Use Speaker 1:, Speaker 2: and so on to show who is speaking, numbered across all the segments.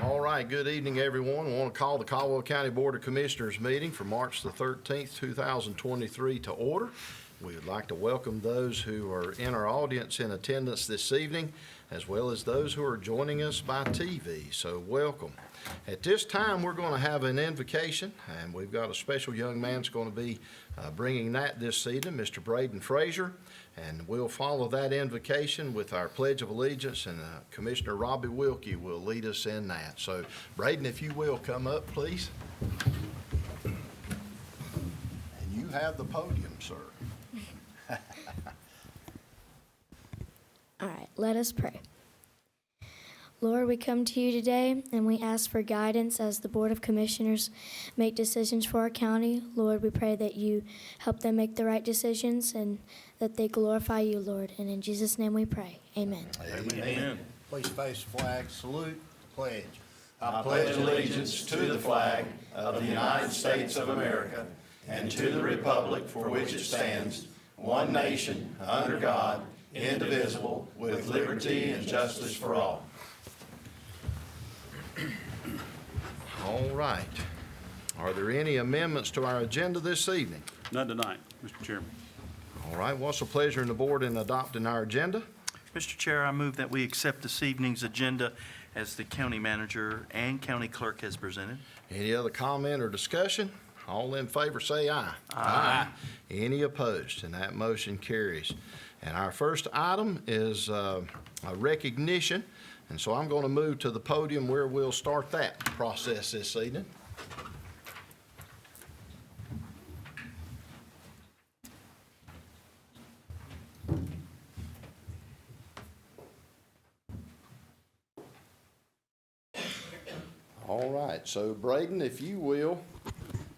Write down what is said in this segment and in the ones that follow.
Speaker 1: All right, good evening, everyone. I want to call the Caldwell County Board of Commissioners meeting for March the 13th, 2023 to order. We would like to welcome those who are in our audience in attendance this evening, as well as those who are joining us by TV. So welcome. At this time, we're going to have an invocation, and we've got a special young man that's going to be bringing that this evening, Mr. Brayden Frasure. And we'll follow that invocation with our Pledge of Allegiance, and Commissioner Robbie Wilkie will lead us in that. So, Brayden, if you will, come up, please. And you have the podium, sir.
Speaker 2: All right, let us pray. Lord, we come to you today and we ask for guidance as the Board of Commissioners make decisions for our county. Lord, we pray that you help them make the right decisions and that they glorify you, Lord. And in Jesus' name we pray. Amen.
Speaker 1: Amen.
Speaker 3: Amen.
Speaker 4: Please face the flag, salute, pledge.
Speaker 3: I pledge allegiance to the flag of the United States of America and to the republic for which it stands, one nation, under God, indivisible, with liberty and justice for all.
Speaker 1: All right. Are there any amendments to our agenda this evening?
Speaker 5: None tonight, Mr. Chairman.
Speaker 1: All right. What's the pleasure in the board in adopting our agenda?
Speaker 6: Mr. Chair, I move that we accept this evening's agenda as the county manager and county clerk has presented.
Speaker 1: Any other comment or discussion? All in favor say aye.
Speaker 6: Aye.
Speaker 1: Any opposed? And that motion carries. And our first item is a recognition. And so I'm going to move to the podium where we'll start that process this evening. All right, so Brayden, if you will,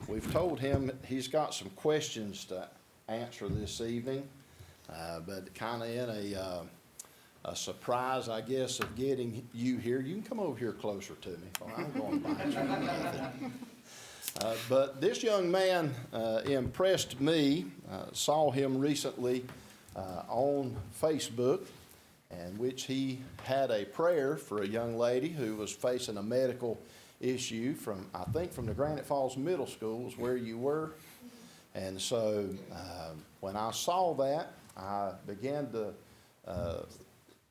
Speaker 1: we've told him he's got some questions to answer this evening, but kind of in a surprise, I guess, of getting you here. You can come over here closer to me. I'm going to bite you. But this young man impressed me. Saw him recently on Facebook, in which he had a prayer for a young lady who was facing a medical issue from, I think, from the Granite Falls Middle School is where you were. And so when I saw that, I began to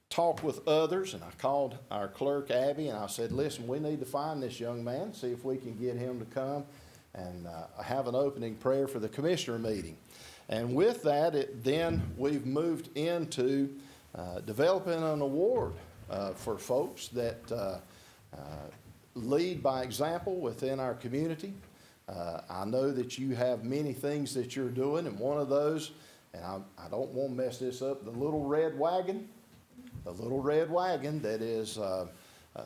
Speaker 1: talk with others, and I called our clerk, Abby, and I said, listen, we need to find this young man, see if we can get him to come and have an opening prayer for the commissioner meeting. And with that, then we've moved into developing an award for folks that lead by example within our community. I know that you have many things that you're doing, and one of those, and I don't want to mess this up, the little red wagon that is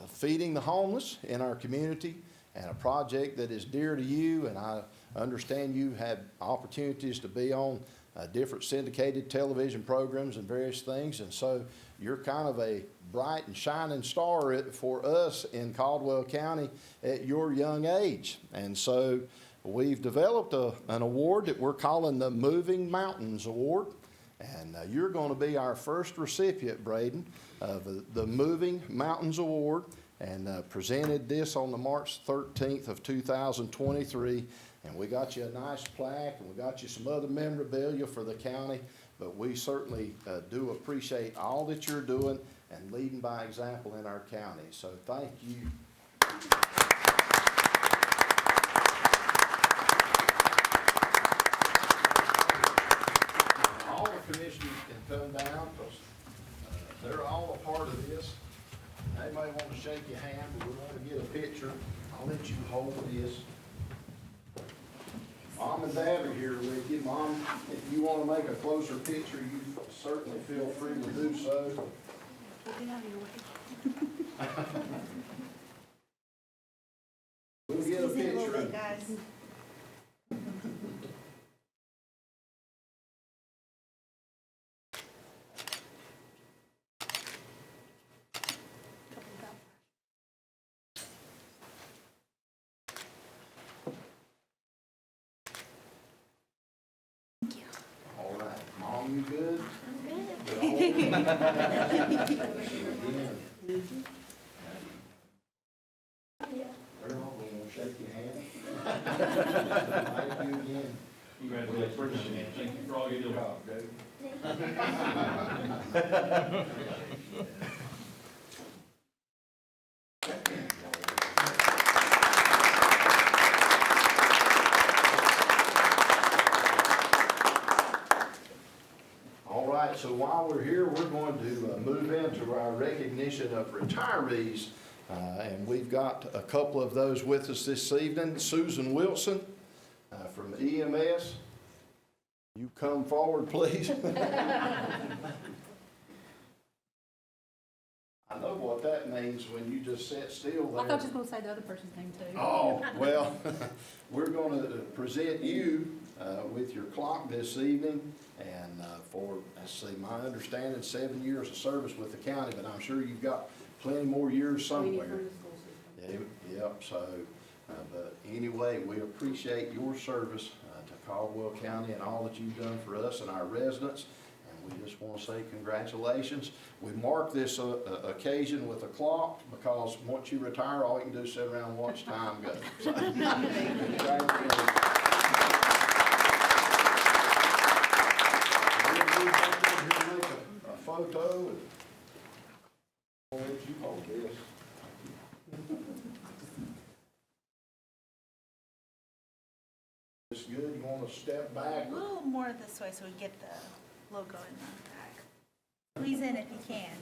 Speaker 1: feeding the homeless in our community, and a project that is dear to you. And I understand you had opportunities to be on different syndicated television programs and various things, and so you're kind of a bright and shining star for us in Caldwell County at your young age. And so we've developed an award that we're calling the Moving Mountains Award. And you're going to be our first recipient, Brayden, of the Moving Mountains Award, and presented this on the March 13th of 2023. And we got you a nice plaque, and we got you some other memorabilia for the county. But we certainly do appreciate all that you're doing and leading by example in our county. So thank you. All the commissioners can come down because they're all a part of this. They may want to shake your hand, but we want to get a picture. I'll let you hold this. Mom and Dad are here with you. Mom, if you want to make a closer picture, you certainly feel free to do so. We'll get a picture.
Speaker 7: Guys.
Speaker 1: All right. Mom, you good?
Speaker 2: I'm good.
Speaker 1: Good. Thank you again.
Speaker 7: Congratulations. Thank you for all you do.
Speaker 1: All right, so while we're here, we're going to move into our recognition of retirees. And we've got a couple of those with us this evening. Susan Wilson from EMS. You come forward, please. I know what that means when you just sit still there.
Speaker 8: I thought you were going to say the other person's name too.
Speaker 1: Oh, well, we're going to present you with your clock this evening, and for, let's see, my understanding, 7 years of service with the county, but I'm sure you've got plenty more years somewhere. Yep, so, but anyway, we appreciate your service to Caldwell County and all that you've done for us and our residents. We just want to say congratulations. We mark this occasion with a clock because once you retire, all you can do is sit around and watch time go. So, congratulations. We'll make a photo and I'll let you hold this. It's good. You want to step back?
Speaker 9: A little more this way so we get the logo in the back. Squeeze in if you can.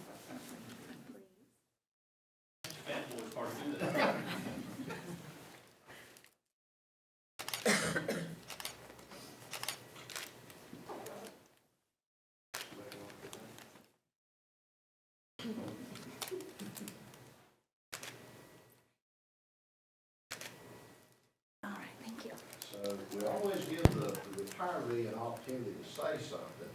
Speaker 9: All right, thank you.
Speaker 1: So we always give the retiree an opportunity to say something.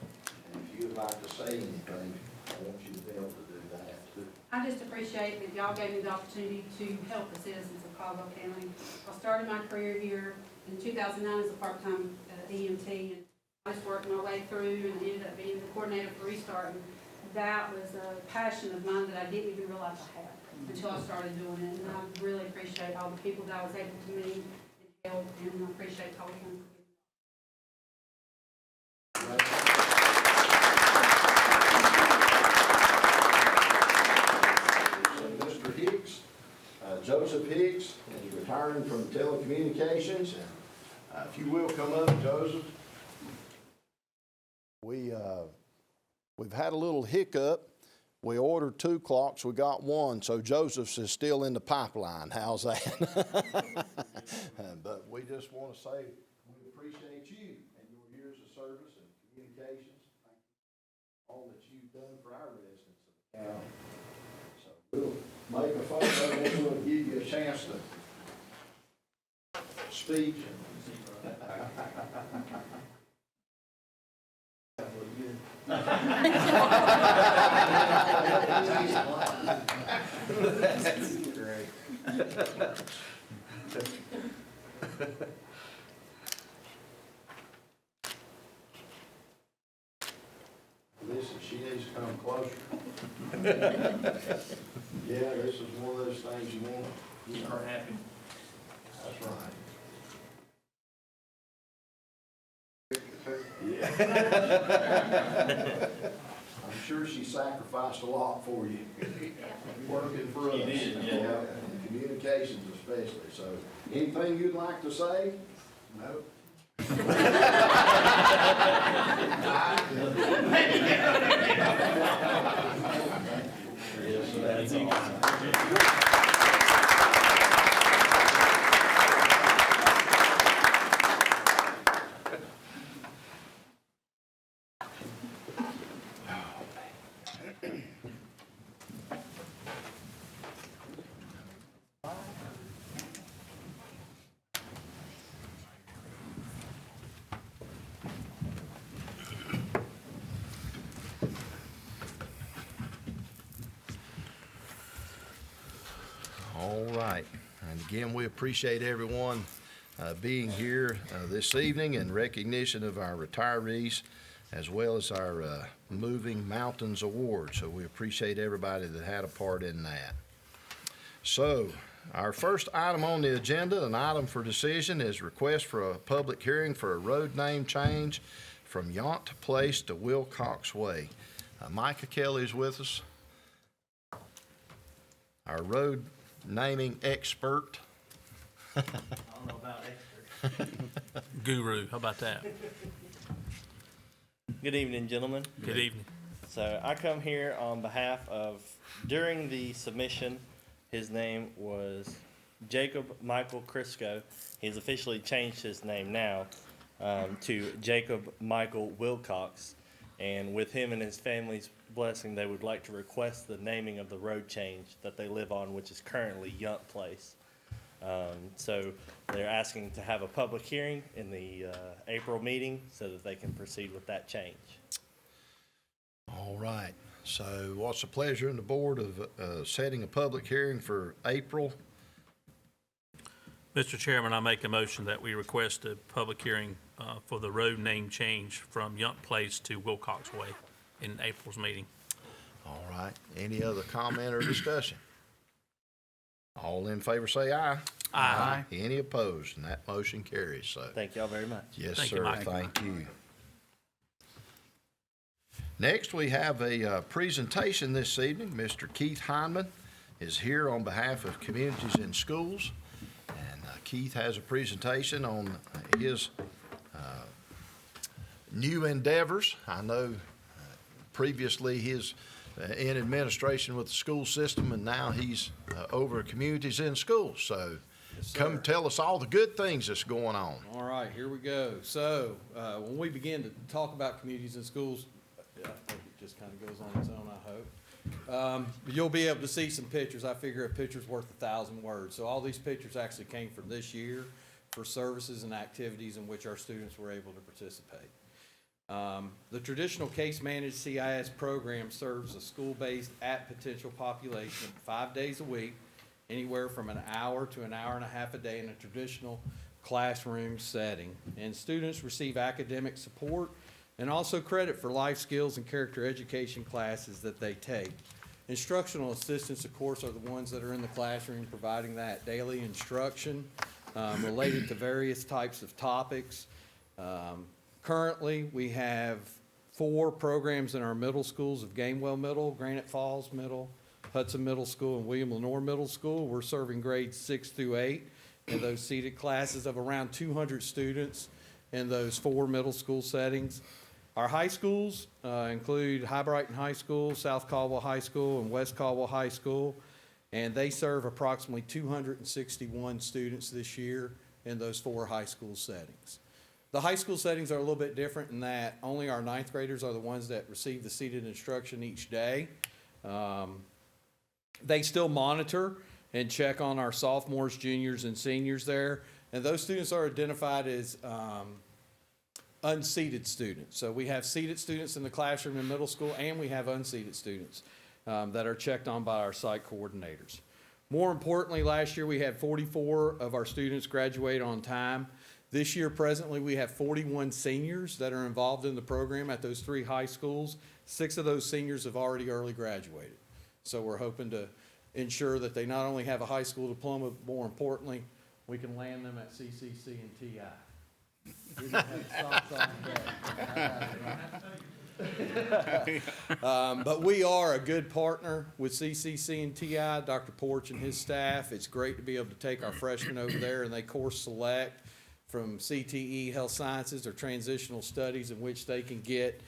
Speaker 1: And if you'd like to say anything, I want you to be able to do that too.
Speaker 8: I just appreciate that y'all gave me the opportunity to help the citizens of Caldwell County. I started my career here in 2009 as a part-time EMT, and I just worked my way through and ended up being the coordinator for Restart. And that was a passion of mine that I didn't even realize I had until I started doing it. And I really appreciate all the people that I was able to meet and help, and I appreciate Caldwell County.
Speaker 1: Mr. Hicks, Joseph Hicks, is retiring from telecommunications. And if you will come up, Joseph. We've had a little hiccup. We ordered 2 clocks, we got 1, so Joseph's is still in the pipeline. How's that? But we just want to say we appreciate you and your years of service and communications. Thank you for all that you've done for our residents of the county. So we'll make a photo and we'll give you a chance to speak. That's great. Listen, she needs to come closer. Yeah, this is one of those things you want to keep her happy. That's right. Yeah. I'm sure she sacrificed a lot for you. Working for us. She did, yeah. And communications especially. So, anything you'd like to say? No. Yes, that's awesome. All right. And again, we appreciate everyone being here this evening in recognition of our retirees as well as our Moving Mountains Award. So we appreciate everybody that had a part in that. So Our first item on the agenda, an item for decision, is request for a public hearing for a road name change from Yount Place to Wilcox Way. Micah Kelly is with us, our road naming expert.
Speaker 6: I don't know about expert.
Speaker 10: Guru, how about that?
Speaker 11: Good evening, gentlemen.
Speaker 10: Good evening.
Speaker 11: So I come here on behalf of, during the submission, his name was Jacob Michael Crisco. He's officially changed his name now to Jacob Michael Wilcox. And with him and his family's blessing, they would like to request the naming of the road change that they live on, which is currently Yount Place. So they're asking to have a public hearing in the April meeting so that they can proceed with that change.
Speaker 1: All right, so what's the pleasure in the board of setting a public hearing for April?
Speaker 10: Mr. Chairman, I make a motion that we request a public hearing for the road name change from Yount Place to Wilcox Way in April's meeting.
Speaker 1: All right, any other comment or discussion? All in favor say aye.
Speaker 10: Aye.
Speaker 1: Any opposed? And that motion carries, so.
Speaker 11: Thank y'all very much.
Speaker 1: Yes,
Speaker 10: Thank you,
Speaker 1: sir,
Speaker 10: Mike.
Speaker 1: thank you. Next, we have a presentation this evening. Mr. Keith Hindman is here on behalf of Communities in Schools. And Keith has a presentation on his new endeavors. I know previously he's in administration with the school system, and now he's over Communities in Schools. So come tell us all the good things that's going on.
Speaker 12: All right, here we go. So when we begin to talk about communities in schools, I think it just kind of goes on its own, I hope. You'll be able to see some pictures. I figure a picture's worth 1,000 words. So all these pictures actually came from this year for services and activities in which our students were able to participate. The traditional case-managed CIS program serves a school-based at-potential population 5 days a week, anywhere from an hour to an hour and a half a day in a traditional classroom setting. And students receive academic support and also credit for life skills and character education classes that they take. Instructional assistants, of course, are the ones that are in the classroom providing that daily instruction related to various types of topics. Currently, we have 4 programs in our middle schools of Gamewell Middle, Granite Falls Middle, Hudson Middle School, and William Lenoir Middle School. We're serving grades 6 through 8 in those seated classes of around 200 students in those 4 middle school settings. Our high schools include High Brighton High School, South Caldwell High School, and West Caldwell High School, and they serve approximately 261 students this year in those 4 high school settings. The high school settings are a little bit different in that only our 9th graders are the ones that receive the seated instruction each day. They still monitor and check on our sophomores, juniors, and seniors there, and those students are identified as unseated students. So we have seated students in the classroom in middle school, and we have unseated students that are checked on by our site coordinators. More importantly, last year we had 44 of our students graduate on time. This year, presently, we have 41 seniors that are involved in the program at those 3 high schools. 6 of those seniors have already early graduated. So we're hoping to ensure that they not only have a high school diploma, but more importantly, we can land them at CCC and TI. We don't have socks on today. But we are a good partner with CCC and TI, Dr. Porch and his staff. It's great to be able to take our freshmen over there and they course select from CTE, Health Sciences, or Transitional Studies, in which they can get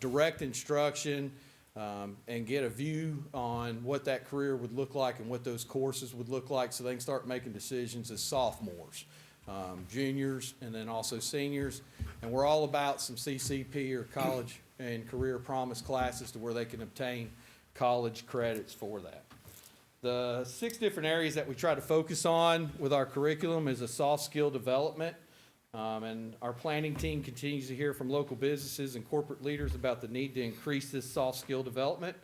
Speaker 12: direct instruction and get a view on what that career would look like and what those courses would look like, so they can start making decisions as sophomores, juniors, and then also seniors. And we're all about some CCP, or college and career promise classes, to where they can obtain college credits for that. The 6 different areas that we try to focus on with our curriculum is a soft skill development. And our planning team continues to hear from local businesses and corporate leaders about the need to increase this soft skill development.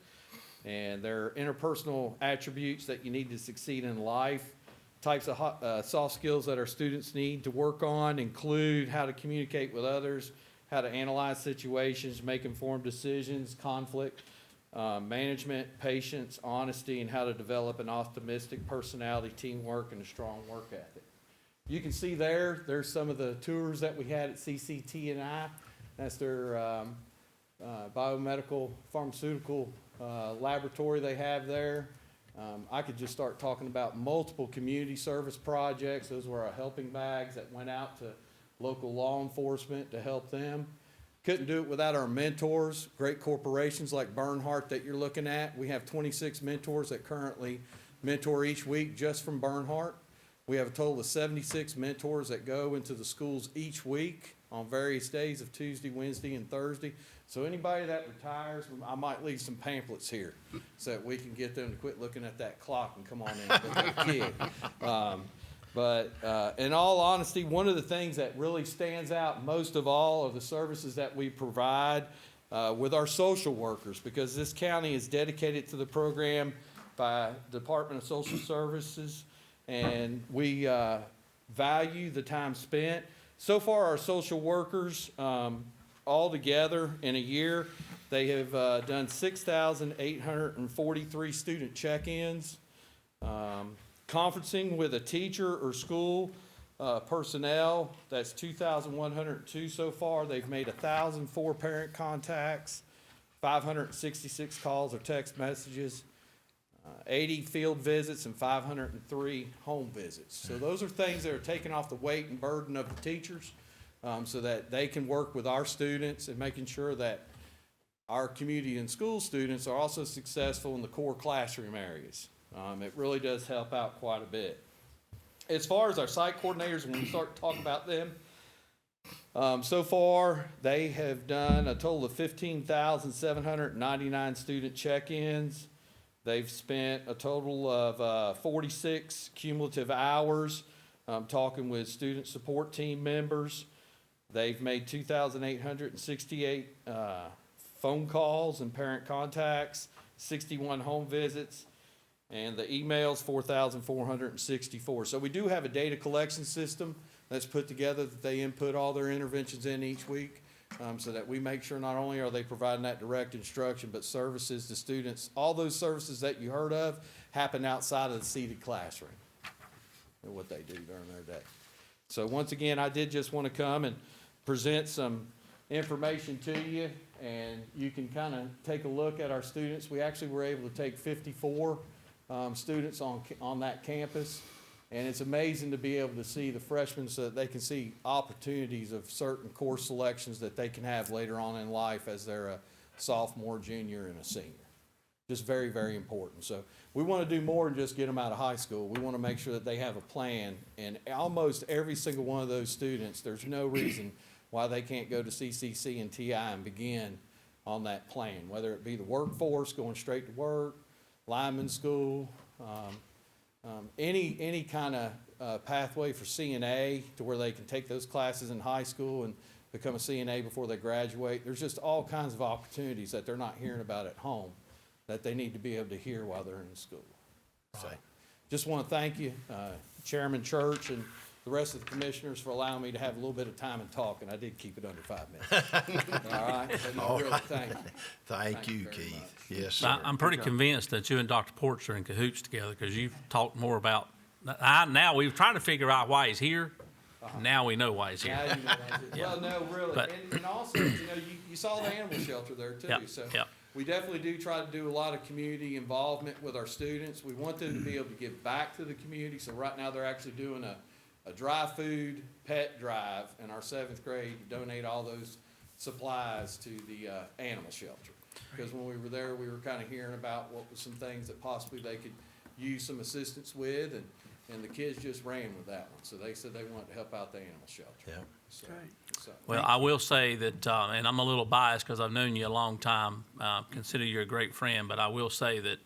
Speaker 12: And their interpersonal attributes that you need to succeed in life. Types of soft skills that our students need to work on include how to communicate with others, how to analyze situations, make informed decisions, conflict management, patience, honesty, and how to develop an optimistic personality, teamwork, and a strong work ethic. You can see there's some of the tours that we had at CCT&I. That's their biomedical pharmaceutical laboratory they have there. I could just start talking about multiple community service projects. Those were our helping bags that went out to local law enforcement to help them. Couldn't do it without our mentors, great corporations like Bernhardt that you're looking at. We have 26 mentors that currently mentor each week just from Bernhardt. We have a total of 76 mentors that go into the schools each week on various days of Tuesday, Wednesday, and Thursday. So anybody that retires, I might leave some pamphlets here so that we can get them to quit looking at that clock and come on in and look at a kid. But in all honesty, one of the things that really stands out most of all are the services that we provide with our social workers, because this county is dedicated to the program by Department of Social Services, and we value the time spent. So far, our social workers, all together in a year, they have done 6,843 student check-ins. Conferencing with a teacher or school personnel, that's 2,102 so far. They've made 1,004 parent contacts, 566 calls or text messages, 80 field visits, and 503 home visits. So those are things that are taking off the weight and burden of the teachers, so that they can work with our students and making sure that our community and school students are also successful in the core classroom areas. It really does help out quite a bit. As far as our site coordinators, when we start to talk about them, so far they have done a total of 15,799 student check-ins. They've spent a total of 46 cumulative hours talking with student support team members. They've made 2,868 phone calls and parent contacts, 61 home visits, and the emails, 4,464. So we do have a data collection system that's put together that they input all their interventions in each week, so that we make sure not only are they providing that direct instruction, but services to students. All those services that you heard of happen outside of the seated classroom and what they do during their day. So once again, I did just want to come and present some information to you, and you can kind of take a look at our students. We actually were able to take 54 students on that campus, and it's amazing to be able to see the freshmen so that they can see opportunities of certain course selections that they can have later on in life as they're a sophomore, junior, and a senior. Just very, very important. So we want to do more than just get them out of high school. We want to make sure that they have a plan, and almost every single one of those students, there's no reason why they can't go to CCC and TI and begin on that plan, whether it be the workforce, going straight to work, lineman school, any kind of pathway for CNA to where they can take those classes in high school and become a CNA before they graduate. There's just all kinds of opportunities that they're not hearing about at home that they need to be able to hear while they're in school. So just want to thank you, Chairman Church, and the rest of the commissioners for allowing me to have a little bit of time and talk, and I did keep it under 5 minutes. All right? But no, really, thank you.
Speaker 4: Thank you,
Speaker 12: very
Speaker 4: Keith.
Speaker 12: much.
Speaker 4: Yes, sir.
Speaker 10: I'm pretty convinced that you and Dr. Ports are in cahoots together, because you've talked more about, now we've tried to figure out why he's here. Now we know why he's here.
Speaker 12: Now you know that's it.
Speaker 10: Yeah.
Speaker 12: Well, no, really.
Speaker 10: But-
Speaker 12: And also, you know, you saw the animal shelter there too.
Speaker 10: Yep,
Speaker 12: So
Speaker 10: yep.
Speaker 12: we definitely do try to do a lot of community involvement with our students. We want them to be able to give back to the community. So right now they're actually doing a dry food pet drive in our 7th grade to donate all those supplies to the animal shelter. Because when we were there, we were kind of hearing about what was some things that possibly they could use some assistance with, and the kids just ran with that one. So they said they wanted to help out the animal shelter.
Speaker 4: Yeah.
Speaker 12: So,
Speaker 10: Well, I will say that, and I'm a little biased because I've known you a long time, consider you a great friend, but I will say that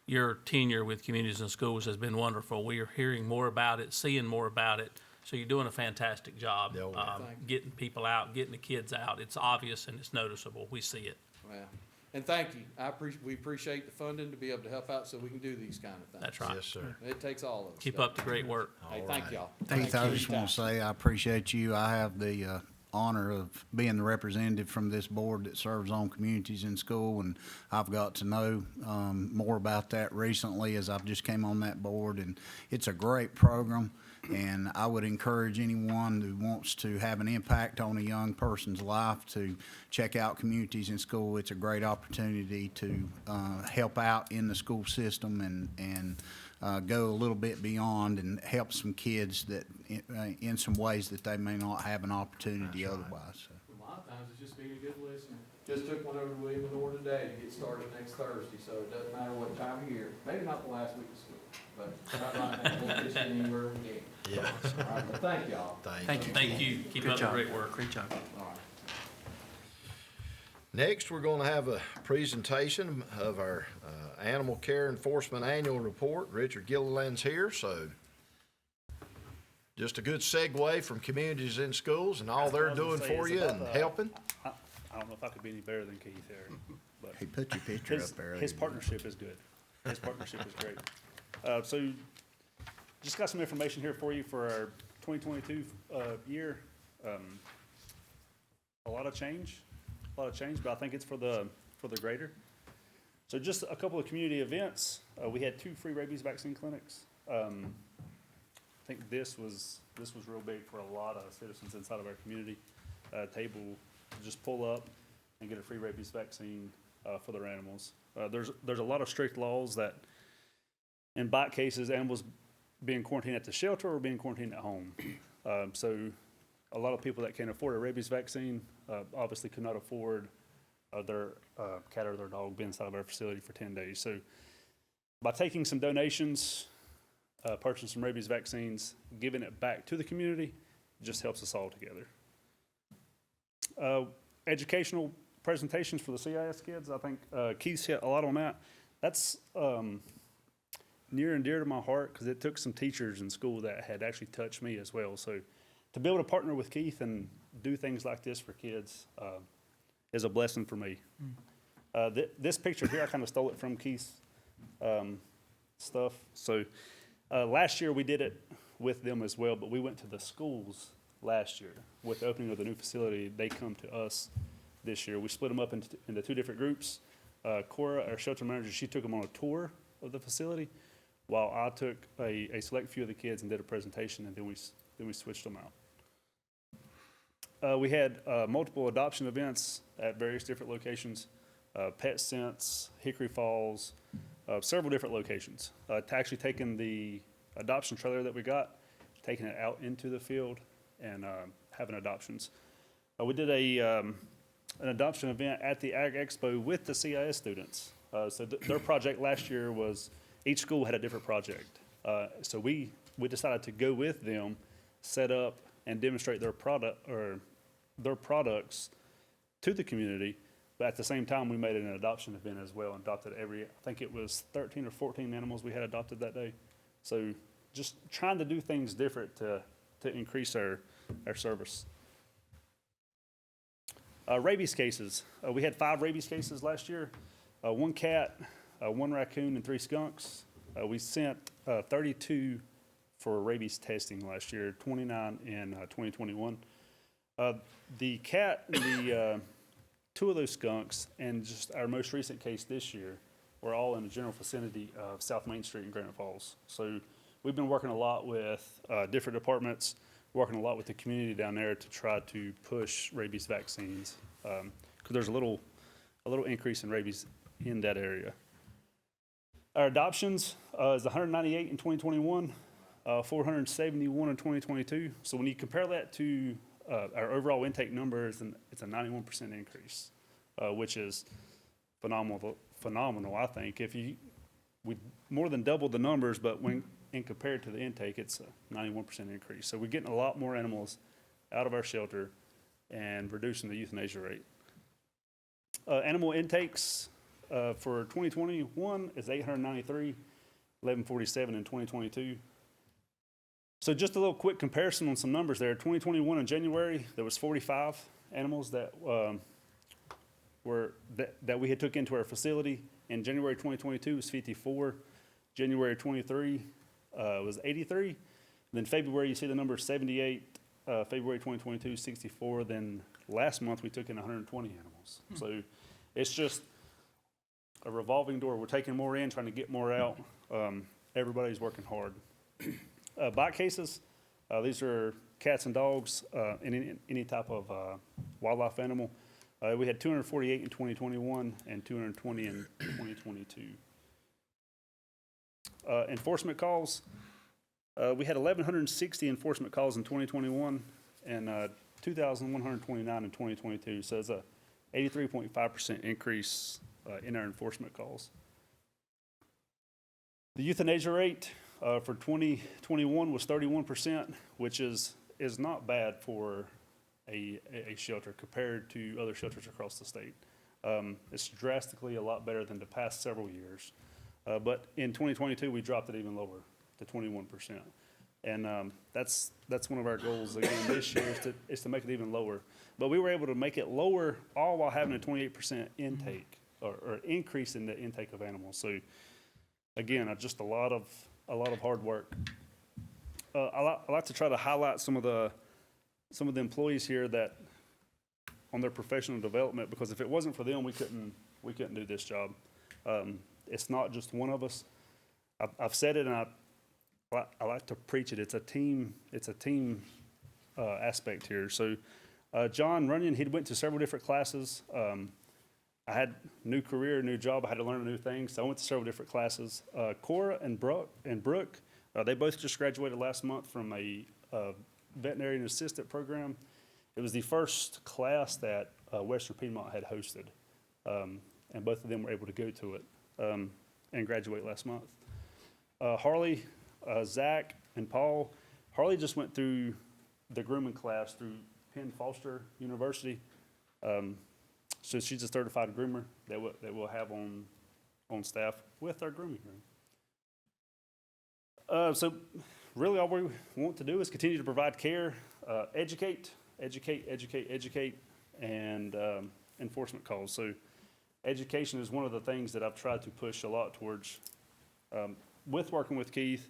Speaker 10: your tenure with communities and schools has been wonderful. We are hearing more about it, seeing more about it. So you're doing a fantastic job,
Speaker 4: Yeah, well,
Speaker 10: getting people out, getting the kids out. It's obvious and it's noticeable. We see it.
Speaker 12: well, and thank you. We appreciate the funding to be able to help out so we can do these kind of things.
Speaker 10: That's right.
Speaker 4: Yes, sir.
Speaker 12: It takes all of us.
Speaker 10: Keep up the great work.
Speaker 12: Hey, thank y'all.
Speaker 4: Keith, I just want to say I appreciate you. I have the honor of being the representative from this board that serves on communities in school, and I've got to know more about that recently as I've just came on that board, and it's a great program, and I would encourage anyone who wants to have an impact on a young person's life to check out Communities in School. It's a great opportunity to help out in the school system and go a little bit beyond and help some kids that in some ways that they may not have an opportunity otherwise. So.
Speaker 12: A lot of times it's just being a good listener. Just took one over to Lenoir today to get started next Thursday, so it doesn't matter what time of year. Maybe not the last week of school, but not right now. We'll just get anywhere we can.
Speaker 1: Yeah.
Speaker 12: All right, well, thank y'all.
Speaker 1: Thank you.
Speaker 10: Thank you. Keep
Speaker 6: Good
Speaker 10: up the
Speaker 6: job.
Speaker 10: great work.
Speaker 6: Great job.
Speaker 12: All right.
Speaker 1: Next, we're going to have a presentation of our Animal Care Enforcement Annual Report. Richard Gilliland's here, so just a good segue from Communities in Schools and all they're doing for you and helping.
Speaker 7: I don't know if I could be any better than Keith there, but
Speaker 4: He put your picture
Speaker 7: his,
Speaker 4: up there.
Speaker 7: his partnership is good. His partnership is great. So just got some information here for you for our 2022 year. A lot of change, but I think it's for the greater. So just a couple of community events. We had 2 free rabies vaccine clinics. I think this was real big for a lot of citizens inside of our community. Table to just pull up and get a free rabies vaccine for their animals. There's a lot of strict laws that, in bite cases, animals being quarantined at the shelter or being quarantined at home. So a lot of people that can't afford a rabies vaccine obviously could not afford their cat or their dog being inside of our facility for 10 days. So by taking some donations, purchasing some rabies vaccines, giving it back to the community, just helps us all together. Educational presentations for the CIS kids, I think Keith's hit a lot on that. That's near and dear to my heart because it took some teachers in school that had actually touched me as well. So to be able to partner with Keith and do things like this for kids is a blessing for me. This picture here, I kind of stole it from Keith's stuff. So last year we did it with them as well, but we went to the schools last year. With the opening of the new facility, they come to us this year. We split them up into 2 different groups. Cora, our shelter manager, she took them on a tour of the facility, while I took a select few of the kids and did a presentation, and then we switched them out. We had multiple adoption events at various different locations, Pet Sense, Hickory Falls, several different locations. Actually taking the adoption trailer that we got, taking it out into the field, and having adoptions. We did an adoption event at the Ag Expo with the CIS students. So their project last year was, each school had a different project. So we decided to go with them, set up and demonstrate their product or their products to the community. But at the same time, we made it an adoption event as well and adopted I think it was 13 or 14 animals we had adopted that day. So just trying to do things different to increase our service. Rabies cases. We had 5 rabies cases last year. 1 cat, 1 raccoon, and 3 skunks. We sent 32 for rabies testing last year, 29 in 2021. The cat, 2 of those skunks, and just our most recent case this year were all in the general vicinity of South Main Street in Granite Falls. So we've been working a lot with different departments, working a lot with the community down there to try to push rabies vaccines because there's a little increase in rabies in that area. Our adoptions is 198 in 2021, 471 in 2022. So when you compare that to our overall intake numbers, it's a 91% increase, which is phenomenal, I think. We more than doubled the numbers, but when compared to the intake, it's a 91% increase. So we're getting a lot more animals out of our shelter and reducing the euthanasia rate. Animal intakes for 2021 is 893, 1147 in 2022. So just a little quick comparison on some numbers there. 2021 in January, there was 45 animals that we had took into our facility. In January 2022 was 54. January 23 was 83. Then February, you see the number 78. February 2022, 64. Then last month, we took in 120 animals. So it's just a revolving door. We're taking more in, trying to get more out. Everybody's working hard. Bite cases, these are cats and dogs, any type of wildlife animal. We had 248 in 2021 and 220 in 2022. Enforcement calls, we had 1,160 enforcement calls in 2021 and 2,129 in 2022. So it's a 83.5% increase in our enforcement calls. The euthanasia rate for 2021 was 31%, which is not bad for a shelter compared to other shelters across the state. It's drastically a lot better than the past several years. But in 2022, we dropped it even lower to 21%. And that's one of our goals again this year is to make it even lower. But we were able to make it lower all while having a 28% intake or increase in the intake of animals. So again, just a lot of hard work. I like to try to highlight some of the employees here that on their professional development, because if it wasn't for them, we couldn't do this job. It's not just one of us. I've said it, and I like to preach it. It's a team aspect here. So John Runyon, he went to several different classes. I had new career, new job. I had to learn new things. So I went to several different classes. Cora and Brooke, they both just graduated last month from a veterinarian assistant program. It was the first class that Western Piedmont had hosted, and both of them were able to go to it and graduate last month. Harley, Zach, and Paul. Harley just went through the grooming class through Penn Foster University. So she's a certified groomer that we'll have on staff with our grooming room. So really all we want to do is continue to provide care, educate, and enforcement calls. So education is one of the things that I've tried to push a lot towards. With working with Keith,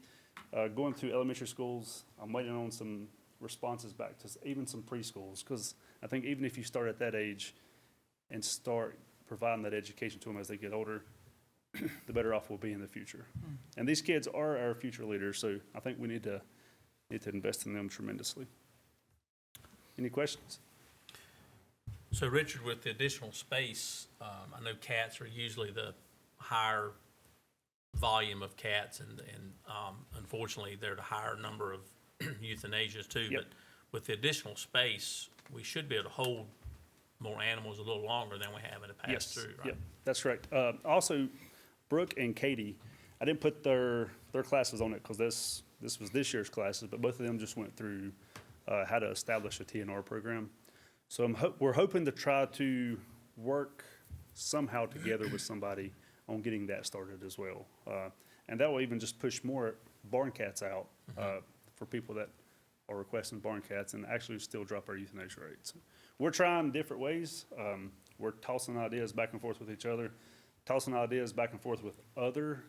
Speaker 7: going through elementary schools, I'm waiting on some responses back to even some preschools, because I think even if you start at that age and start providing that education to them as they get older, the better off we'll be in the future. And these kids are our future leaders, so I think we need to invest in them tremendously. Any questions?
Speaker 10: So Richard, with the additional space, I know cats are usually the higher volume of cats, and unfortunately, they're the higher number of euthanasias too.
Speaker 7: Yep.
Speaker 10: But with the additional space, we should be able to hold more animals a little longer than we have in the past.
Speaker 7: Yes,
Speaker 10: through, right?
Speaker 7: yep, that's correct. Also, Brooke and Katie, I didn't put their classes on it because this was this year's classes, but both of them just went through how to establish a TNR program. So we're hoping to try to work somehow together with somebody on getting that started as well. And that will even just push more barn cats out for people that are requesting barn cats, and actually still drop our euthanasia rates. We're trying different ways. We're tossing ideas back and forth with each other, tossing ideas back and forth with other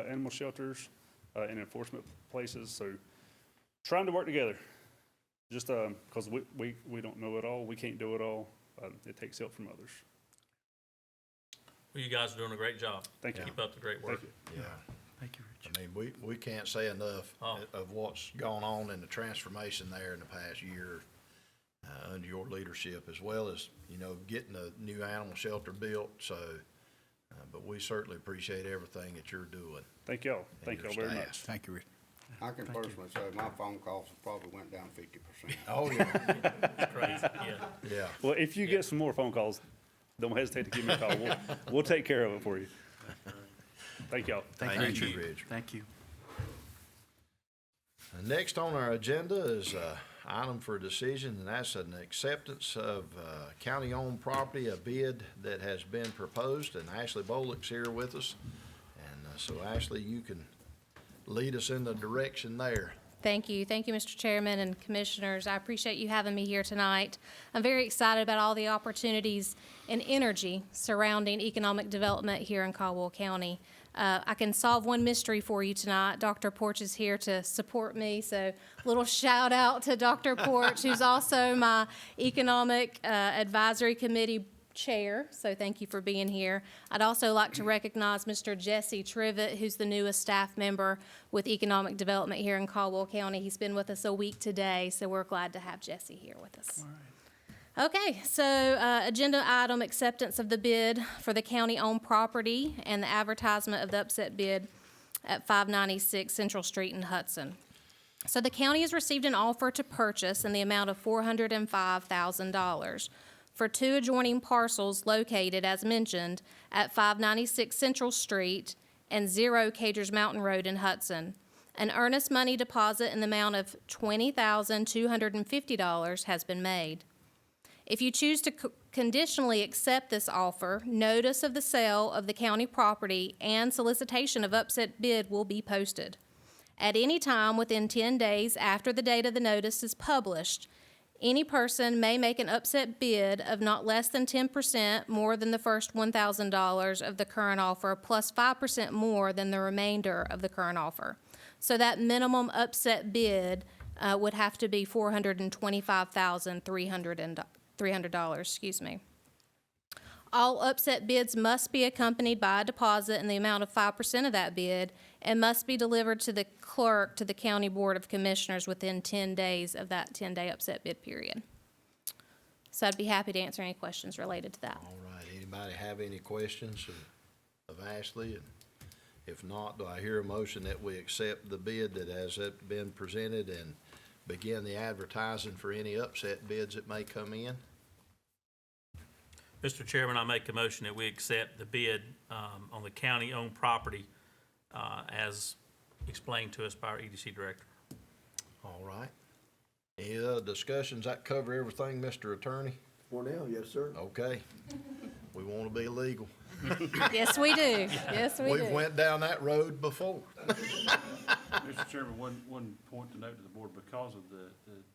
Speaker 7: animal shelters and enforcement places. So trying to work together, just because we don't know it all. We can't do it all. It takes help from others.
Speaker 10: Well, you guys are doing a great job.
Speaker 7: Thank you.
Speaker 10: Keep up the great work.
Speaker 7: Thank you.
Speaker 1: Yeah.
Speaker 6: Thank you, Richard.
Speaker 1: I mean, we can't say enough of what's gone on in the transformation there in the past year under your leadership, as well as, getting a new animal shelter built. So, but we certainly appreciate everything that you're doing.
Speaker 7: Thank y'all. Thank y'all very much.
Speaker 4: Thank you, Rick.
Speaker 13: I can personally say my phone calls have probably went down 50%.
Speaker 1: Oh, yeah.
Speaker 10: Crazy, yeah.
Speaker 1: Yeah.
Speaker 7: Well, if you get some more phone calls, don't hesitate to give me a call. We'll take care of it for you. Thank y'all.
Speaker 6: Thank
Speaker 1: Thank
Speaker 6: you,
Speaker 1: you,
Speaker 6: Richard.
Speaker 1: Richard.
Speaker 6: Thank you.
Speaker 1: Next on our agenda is item for decision, and that's an acceptance of county-owned property, a bid that has been proposed, and Ashley Bolick's here with us. And so Ashley, you can lead us in the direction there.
Speaker 14: Thank you. Thank you, Mr. Chairman and Commissioners. I appreciate you having me here tonight. I'm very excited about all the opportunities and energy surrounding economic development here in Caldwell County. I can solve one mystery for you tonight. Dr. Porch is here to support me, so little shout out to Dr. Porch, who's also my Economic Advisory Committee Chair, so thank you for being here. I'd also like to recognize Mr. Jesse Trivet, who's the newest staff member with Economic Development here in Caldwell County. He's been with us a week today, so we're glad to have Jesse here with us. Okay, so agenda item, acceptance of the bid for the county-owned property and the advertisement of the upset bid at 596 Central Street in Hudson. So the county has received an offer to purchase in the amount of $405,000 for 2 adjoining parcels located, as mentioned, at 596 Central Street and 0 Cagers Mountain Road in Hudson. An earnest money deposit in the amount of $20,250 has been made. If you choose to conditionally accept this offer, notice of the sale of the county property and solicitation of upset bid will be posted. At any time within 10 days after the date of the notice is published, any person may make an upset bid of not less than 10% more than the first $1,000 of the current offer, plus 5% more than the remainder of the current offer. So that minimum upset bid would have to be $425,300. All upset bids must be accompanied by a deposit in the amount of 5% of that bid and must be delivered to the clerk to the County Board of Commissioners within 10 days of that 10-day upset bid period. So I'd be happy to answer any questions related to that.
Speaker 1: All right, anybody have any questions of Ashley? And if not, do I hear a motion that we accept the bid that has been presented and begin the advertising for any upset bids that may come in?
Speaker 10: Mr. Chairman, I make a motion that we accept the bid on the county-owned property as explained to us by our EDC director.
Speaker 1: All right. Any other discussions? That cover everything, Mr. Attorney?
Speaker 3: For now, yes, sir.
Speaker 1: Okay. We want to be legal.
Speaker 14: Yes, we do. Yes, we do.
Speaker 1: We've went down that road before.
Speaker 5: Mr. Chairman, one point to note to the board, because of the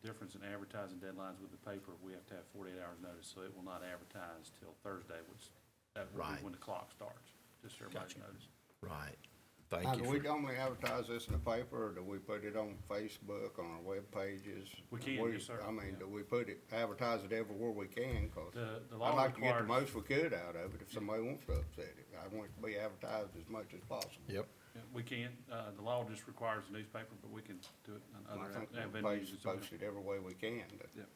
Speaker 5: difference in advertising deadlines with the paper, we have to have 48 hours notice, so it will not advertise till Thursday, which that will be when the clock starts, just so everybody knows.
Speaker 1: Right. Thank
Speaker 13: Now,
Speaker 1: you.
Speaker 13: do we normally advertise this in the paper, or do we put it on Facebook, on our web pages?
Speaker 5: We can, yes, sir.
Speaker 13: I mean, do we advertise it everywhere we can? 'Cause
Speaker 5: The law
Speaker 13: I'd like to get the
Speaker 5: requires-
Speaker 13: most we could out of it if somebody wants to upset it. I want it to be advertised as much as possible.
Speaker 1: Yep.
Speaker 5: Yeah, we can, the law just requires a newspaper, but we can do it in
Speaker 13: I
Speaker 5: other
Speaker 13: think the
Speaker 5: avenues.
Speaker 13: page is posted every way we can.
Speaker 5: Yep.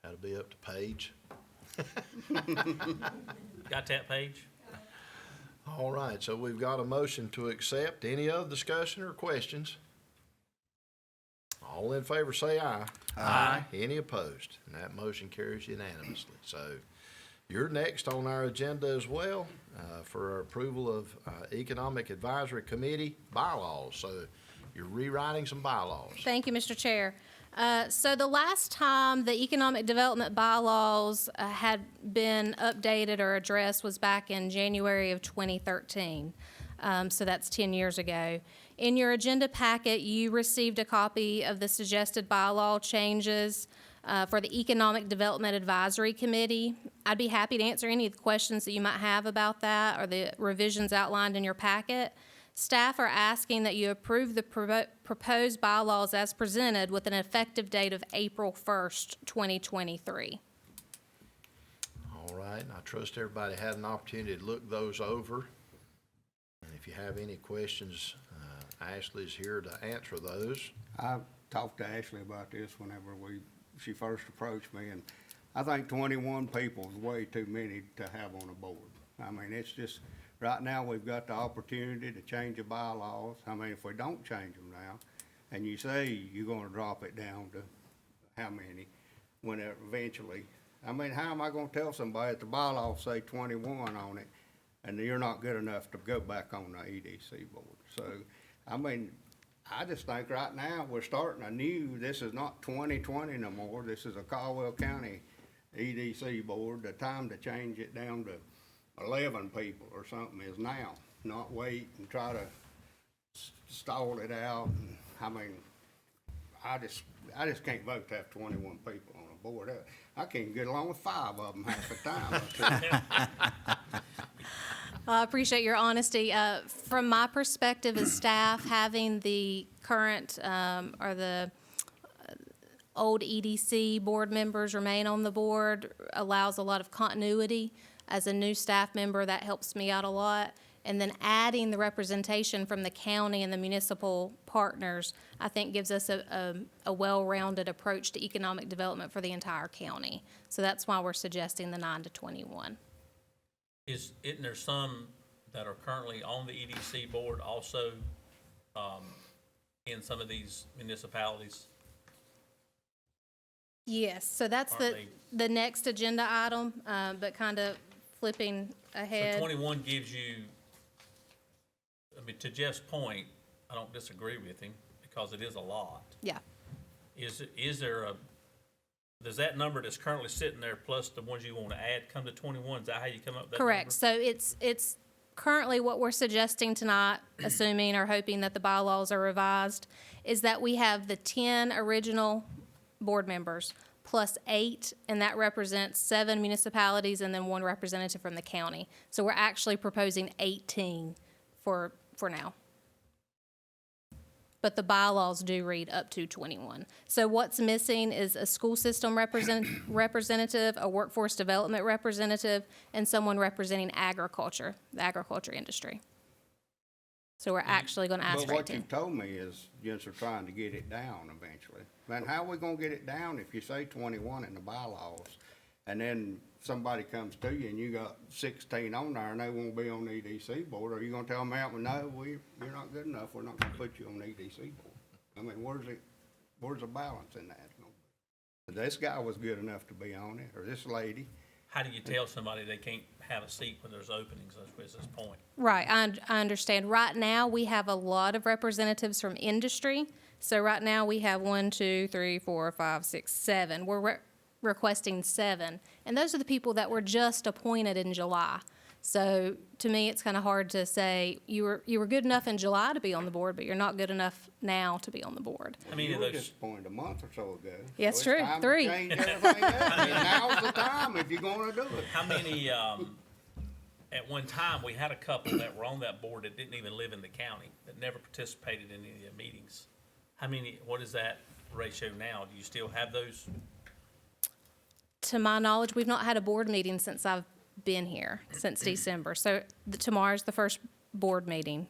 Speaker 1: That'll be up to Paige.
Speaker 10: Got that, Paige?
Speaker 1: All right, so we've got a motion to accept. Any other discussion or questions? All in favor say aye. Aye. Any opposed? And that motion carries unanimously. So you're next on our agenda as well for our approval of Economic Advisory Committee bylaws. So you're rewriting some bylaws.
Speaker 14: Thank you, Mr. Chair. So the last time the economic development bylaws had been updated or addressed was back in January of 2013. So that's 10 years ago. In your agenda packet, you received a copy of the suggested bylaw changes for the Economic Development Advisory Committee. I'd be happy to answer any of the questions that you might have about that or the revisions outlined in your packet. Staff are asking that you approve the proposed bylaws as presented with an effective date of April 1st, 2023.
Speaker 1: All right, and I trust everybody had an opportunity to look those over. And if you have any questions, Ashley's here to answer those.
Speaker 13: I talked to Ashley about this whenever she first approached me, and I think 21 people is way too many to have on a board. I mean, it's just, right now, we've got the opportunity to change the bylaws. I mean, if we don't change them now, and you say you're gonna drop it down to how many, when eventually, I mean, how am I gonna tell somebody that the bylaws say 21 on it, and you're not good enough to go back on the EDC board? So, I mean, I just think right now, we're starting this is not 2020 no more. This is a Caldwell County EDC board. The time to change it down to 11 people or something is now, not wait and try to stall it out. And, I mean, I just can't vote to have 21 people on a board. I can't get along with 5 of them half the time.
Speaker 14: I appreciate your honesty. From my perspective as staff, having the current or the old EDC board members remain on the board allows a lot of continuity. As a new staff member, that helps me out a lot. And then adding the representation from the county and the municipal partners, I think gives us a well-rounded approach to economic development for the entire county. So that's why we're suggesting the 9 to 21.
Speaker 10: Isn't there some that are currently on the EDC board also in some of these municipalities?
Speaker 14: Yes, so that's the next agenda item, but kind of flipping ahead.
Speaker 10: So 21 gives you, I mean, to Jeff's point, I don't disagree with him because it is a lot.
Speaker 14: Yeah.
Speaker 10: Is there does that number that's currently sitting there plus the ones you want to add come to 21? Is that how you come up with that
Speaker 14: Correct.
Speaker 10: number?
Speaker 14: So it's currently what we're suggesting tonight, assuming or hoping that the bylaws are revised, is that we have the 10 original board members plus 8, and that represents 7 municipalities and then 1 representative from the county. So we're actually proposing 18 for now. But the bylaws do read up to 21. So what's missing is a school system representative, a workforce development representative, and someone representing agriculture, the agriculture industry. So we're actually going to ask for
Speaker 13: But what
Speaker 14: 18.
Speaker 13: you told me is you're trying to get it down eventually. Man, how are we gonna get it down if you say 21 in the bylaws? And then somebody comes to you and you got 16 on there and they won't be on the EDC board, are you gonna tell them out, well, no, you're not good enough, we're not gonna put you on the EDC board? I mean, where's the balance in that? This guy was good enough to be on it, or this lady.
Speaker 10: How do you tell somebody they can't have a seat when there's openings? That's this point.
Speaker 14: Right, I understand. Right now, we have a lot of representatives from industry. So right now, we have 1, 2, 3, 4, 5, 6, 7. We're requesting 7. And those are the people that were just appointed in July. So to me, it's kind of hard to say, you were good enough in July to be on the board, but you're not good enough now to be on the board.
Speaker 10: How many
Speaker 13: You
Speaker 10: of
Speaker 13: were
Speaker 10: those?
Speaker 13: disappointed a month or so ago.
Speaker 14: Yeah,
Speaker 13: So
Speaker 14: it's true.
Speaker 13: time to
Speaker 14: 3.
Speaker 13: change everything up. And now's the time if you're gonna do it.
Speaker 10: How many, at one time, we had a couple that were on that board that didn't even live in the county, that never participated in any of the meetings. How many, what is that ratio now? Do you still have those?
Speaker 14: To my knowledge, we've not had a board meeting since I've been here, since December. So tomorrow's the first board meeting.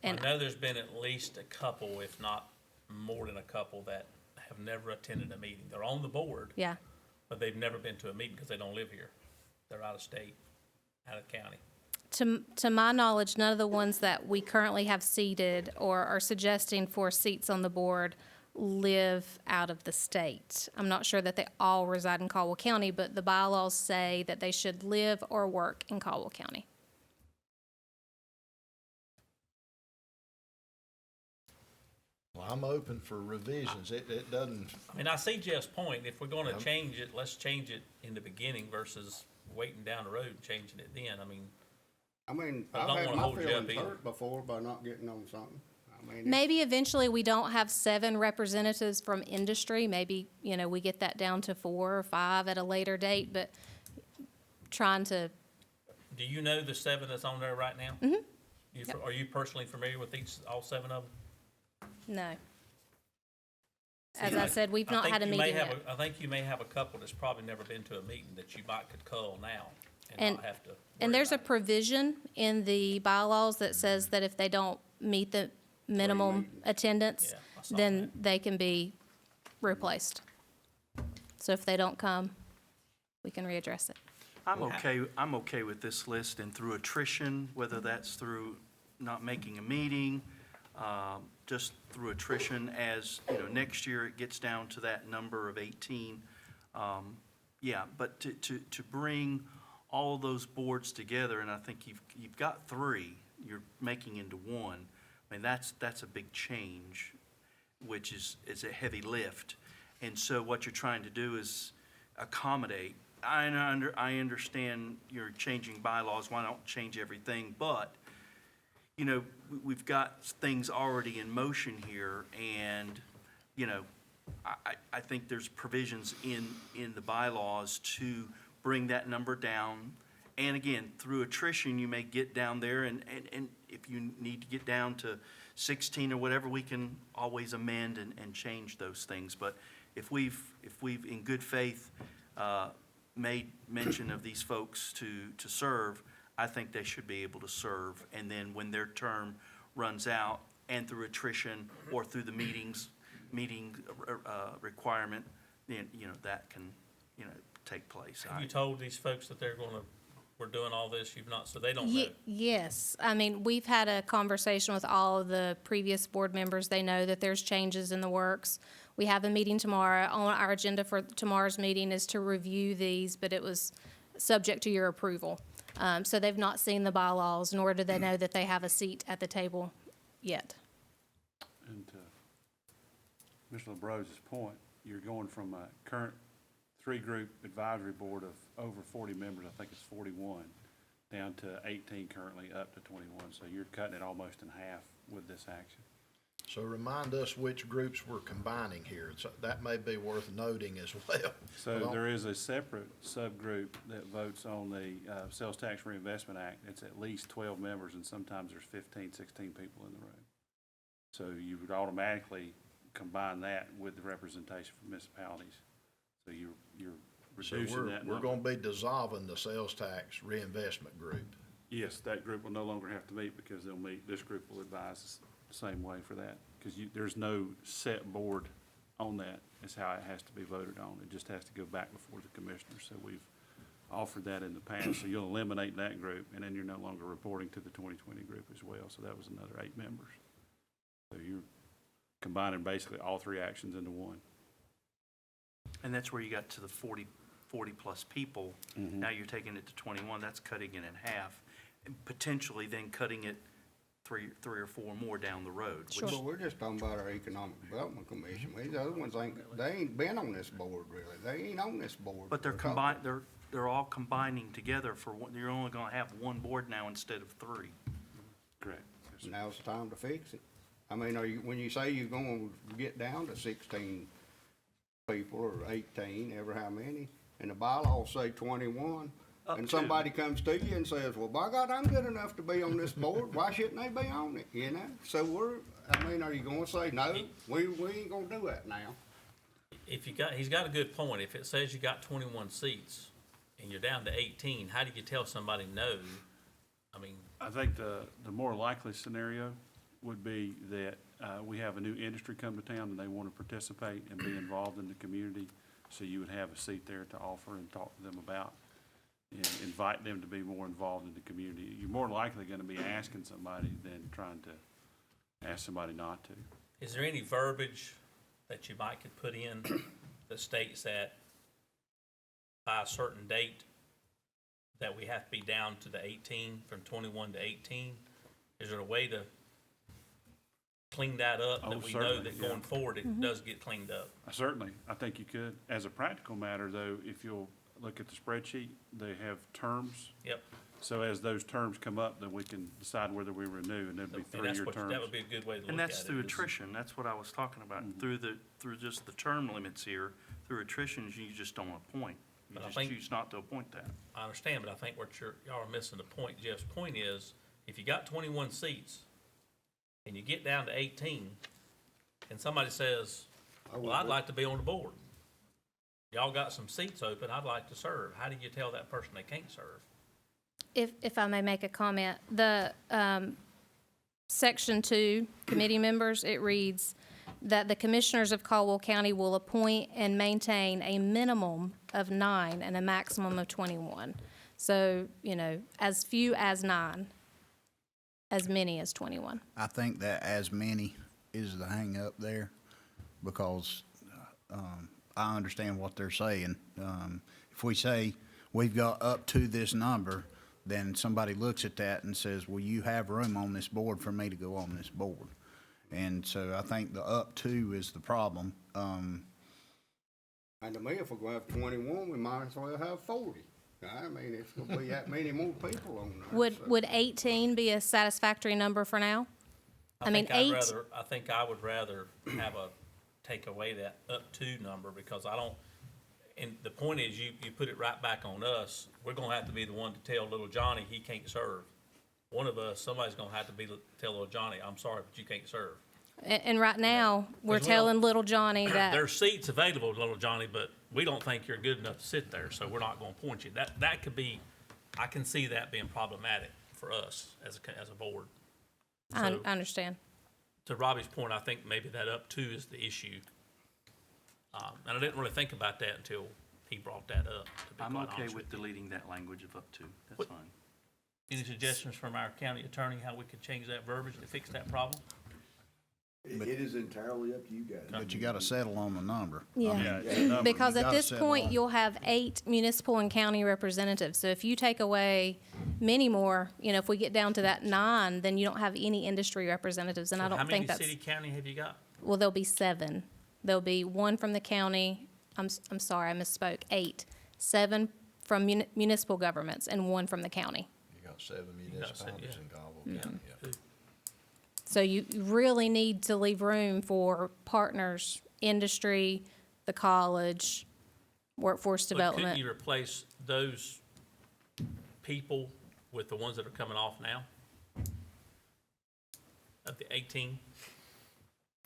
Speaker 10: I
Speaker 14: And
Speaker 10: know there's been at least a couple, if not more than a couple, that have never attended a meeting. They're on the board,
Speaker 14: yeah,
Speaker 10: but they've never been to a meeting because they don't live here. They're out of state, out of county.
Speaker 14: to my knowledge, none of the ones that we currently have seated or are suggesting for seats on the board live out of the state. I'm not sure that they all reside in Caldwell County, but the bylaws say that they should live or work in Caldwell County.
Speaker 1: Well, I'm open for revisions. It doesn't,
Speaker 10: I mean, I see Jeff's point. If we're gonna change it, let's change it in the beginning versus waiting down the road and changing it then. I mean, I
Speaker 13: I've
Speaker 10: don't
Speaker 13: had
Speaker 10: wanna
Speaker 13: my
Speaker 10: hold you up
Speaker 13: feelings
Speaker 10: either.
Speaker 13: hurt before by not getting on something.
Speaker 14: Maybe eventually we don't have 7 representatives from industry. Maybe, we get that down to 4 or 5 at a later date, but trying to,
Speaker 10: do you know the 7 that's on there right now?
Speaker 14: Mm-hmm.
Speaker 10: Are you personally familiar with all 7 of them?
Speaker 14: no. As I said, we've not had a meeting yet.
Speaker 10: I think you may have a couple that's probably never been to a meeting that you could call now and
Speaker 14: And-
Speaker 10: not have to.
Speaker 14: And there's a provision in the bylaws that says that if they don't meet the minimum attendance,
Speaker 10: Yeah, I saw
Speaker 14: then they can be replaced. So if they don't come, we can readdress it.
Speaker 6: I'm okay with this list, and through attrition, whether that's through not making a meeting, just through attrition, as, next year it gets down to that number of 18. Yeah, but to bring all of those boards together, and I think you've got 3, you're making into 1. I mean, that's a big change, which is a heavy lift. And so what you're trying to do is accommodate. I understand you're changing bylaws, why not change everything? But, we've got things already in motion here, and, I think there's provisions in the bylaws to bring that number down And again, through attrition, you may get down there, and if you need to get down to 16 or whatever, we can always amend and change those things. But if we've in good faith made mention of these folks to serve, I think they should be able to serve. And then when their term runs out, and through attrition or through the meeting requirement, then, that can, take place.
Speaker 10: Have you told these folks that we're doing all this? You've not, so they don't know?
Speaker 14: Yes. I mean, we've had a conversation with all of the previous board members. They know that there's changes in the works. We have a meeting tomorrow. On our agenda for tomorrow's meeting is to review these, but it was subject to your approval. So they've not seen the bylaws, nor do they know that they have a seat at the table yet.
Speaker 5: And to Mr. LeBrose's point, you're going from a current three-group advisory board of over 40 members, I think it's 41, down to 18 currently, up to 21. So you're cutting it almost in half with this action.
Speaker 1: So remind us which groups we're combining here. So that may be worth noting as well.
Speaker 5: So there is a separate subgroup that votes on the Sales Tax Reinvestment Act. It's at least 12 members, and sometimes there's 15, 16 people in the room. So you would automatically combine that with the representation from municipalities. So you're reducing that number.
Speaker 1: We're gonna be dissolving the sales tax reinvestment group.
Speaker 5: Yes, that group will no longer have to meet because they'll meet, this group will advise the same way for that. Because there's no set board on that. It's how it has to be voted on. It just has to go back before the commissioners. So we've offered that in the past. So you'll eliminate that group, and then you're no longer reporting to the 2020 group as well. So that was another 8 members. So you're combining basically all 3 actions into one.
Speaker 6: And that's where you got to the 40 plus people.
Speaker 5: Mm-hmm.
Speaker 6: Now you're taking it to 21. That's cutting it in half, and potentially then cutting it three or four more down the road.
Speaker 14: Sure.
Speaker 13: But we're just talking about our Economic Development Commission. These other ones they ain't been on this board really. They ain't on this board.
Speaker 6: But they're combined. They're all combining together for one. You're only going to have one board now instead of 3.
Speaker 5: Correct. Yes, sir.
Speaker 13: Now's the time to fix it. I mean, when you say you're gonna get down to 16 people or 18, ever how many, and the bylaws say 21,
Speaker 6: Up
Speaker 13: and
Speaker 6: to.
Speaker 13: somebody comes to you and says, well, by God, I'm good enough to be on this board, why shouldn't they be on it, So are you gonna say, no, we ain't gonna do that now?
Speaker 10: He's got a good point. If it says you got 21 seats and you're down to 18, how do you tell somebody no? I mean,
Speaker 5: I think the more likely scenario would be that we have a new industry come to town and they want to participate and be involved in the community. So you would have a seat there to offer and talk to them about and invite them to be more involved in the community. You're more likely going to be asking somebody than trying to ask somebody not to.
Speaker 10: is there any verbiage that you might could put in that states that by a certain date that we have to be down to the 18, from 21 to 18? Is there a way to clean that up, that we know
Speaker 5: certainly,
Speaker 10: that
Speaker 5: yeah.
Speaker 10: going forward it does get cleaned up?
Speaker 5: Certainly, I think you could. As a practical matter, though, if you'll look at the spreadsheet, they have terms.
Speaker 10: Yep.
Speaker 5: So as those terms come up, then we can decide whether we renew, and there'd be
Speaker 10: And that's
Speaker 5: 3-year
Speaker 10: what,
Speaker 5: terms.
Speaker 10: that would be a good way to look at it.
Speaker 6: And that's through
Speaker 10: is-
Speaker 6: attrition. That's what I was talking about. Through just the term limits here, through attrition, you just don't appoint. You
Speaker 10: But I
Speaker 6: just
Speaker 10: think-
Speaker 6: choose not to appoint that.
Speaker 10: I understand, but I think what y'all are missing the point. Jeff's point is, if you got 21 seats and you get down to 18, and somebody says, well, I'd like to be on the board. Y'all got some seats open, I'd like to serve. How do you tell that person they can't serve?
Speaker 14: If I may make a comment, the Section 2, committee members, it reads that the commissioners of Caldwell County will appoint and maintain a minimum of 9 and a maximum of 21. So, as few as 9, as many as 21.
Speaker 4: I think that as many is the hang up there, because I understand what they're saying. If we say we've got up to this number, then somebody looks at that and says, well, you have room on this board for me to go on this board. And so I think the up to is the problem.
Speaker 13: And to me, if we're gonna have 21, we might as well have 40. I mean, it's gonna be that many more people on there.
Speaker 14: Would 18 be a satisfactory number for now? I mean,
Speaker 10: I think I would rather take away that up to number, because And the point is, you put it right back on us. We're gonna have to be the one to tell little Johnny he can't serve. One of us, somebody's gonna have to tell little Johnny, I'm sorry, but you can't serve.
Speaker 14: And right now, we're
Speaker 10: 'Cause we don't-
Speaker 14: telling little Johnny that,
Speaker 10: There's seats available to little Johnny, but we don't think you're good enough to sit there, so we're not gonna appoint you. That could be, I can see that being problematic for us as a board.
Speaker 14: I
Speaker 10: So-
Speaker 14: understand.
Speaker 10: To Robbie's point, I think maybe that up to is the issue. And I didn't really think about that until he brought that up, to be
Speaker 6: I'm
Speaker 10: quite
Speaker 6: okay
Speaker 10: honest
Speaker 6: with
Speaker 10: with you.
Speaker 6: deleting that language of up to. That's
Speaker 10: What-
Speaker 6: fine.
Speaker 10: Any suggestions from our county attorney how we could change that verbiage to fix that problem?
Speaker 15: It is entirely up to you guys.
Speaker 4: But you gotta settle on the number. I
Speaker 14: Yeah.
Speaker 4: mean,
Speaker 7: Yeah,
Speaker 4: the number,
Speaker 14: Because
Speaker 4: you
Speaker 14: at
Speaker 4: gotta
Speaker 14: this
Speaker 4: settle
Speaker 14: point,
Speaker 4: on-
Speaker 14: you'll have 8 municipal and county representatives. So if you take away many more, if we get down to that 9, then you don't have any industry representatives, and I don't think that's.
Speaker 10: How many city, county have you got?
Speaker 14: Well, there'll be 7. There'll be 1 from the county, I'm sorry, I misspoke, 8. 7 from municipal governments and 1 from the county.
Speaker 15: You got 7
Speaker 10: got seven,
Speaker 15: municipalities
Speaker 10: yeah.
Speaker 15: in Caldwell County, yeah.
Speaker 14: So you really need to leave room for partners, industry, the college, workforce
Speaker 10: But
Speaker 14: development.
Speaker 10: couldn't you replace those people with the ones that are coming off now? Of the 18?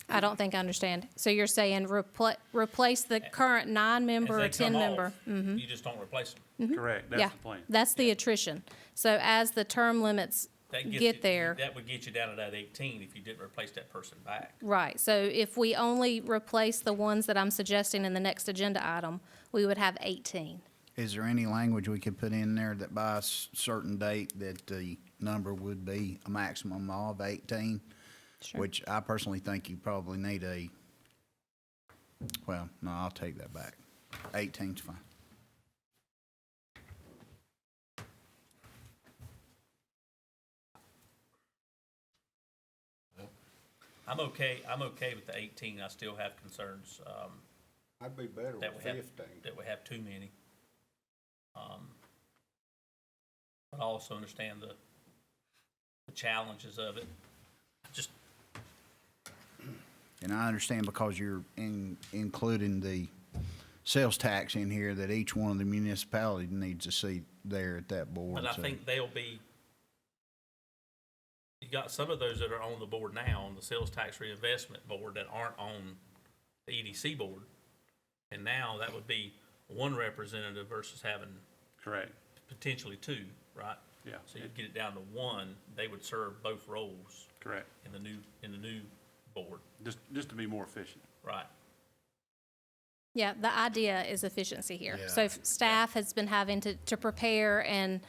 Speaker 14: I don't think I understand. So you're saying replace the current 9-member or
Speaker 10: As they come
Speaker 14: 10-member?
Speaker 10: off, you just don't replace them.
Speaker 6: Correct,
Speaker 14: Yeah,
Speaker 6: that's the plan.
Speaker 14: that's the attrition. So as the term limits
Speaker 10: That gets
Speaker 14: get
Speaker 10: you-
Speaker 14: there,
Speaker 10: That would get you down to that 18 if you didn't replace that person back.
Speaker 14: right, so if we only replace the ones that I'm suggesting in the next agenda item, we would have 18.
Speaker 4: Is there any language we could put in there that by a certain date that the number would be a maximum of 18?
Speaker 14: Sure.
Speaker 4: Which I personally think you probably need well, no, I'll take that back. 18's fine.
Speaker 10: I'm okay with the 18. I still have concerns,
Speaker 13: I'd be better with
Speaker 10: that we have,
Speaker 13: 15.
Speaker 10: that we have too many. But I also understand the challenges of it. Just,
Speaker 4: And I understand because you're including the sales tax in here, that each one of the municipalities needs a seat there at that board.
Speaker 10: but I
Speaker 4: so-
Speaker 10: think they'll be, you got some of those that are on the board now, on the sales tax reinvestment board, that aren't on the EDC board. And now that would be 1 representative versus having
Speaker 5: Correct,
Speaker 10: potentially 2, right?
Speaker 5: yeah.
Speaker 10: So you'd get it down to 1, they would serve both roles
Speaker 5: Correct,
Speaker 10: in the new board,
Speaker 5: just to be more efficient.
Speaker 10: right?
Speaker 14: Yeah, the idea is efficiency here.
Speaker 1: Yeah.
Speaker 14: So if staff has been having to prepare and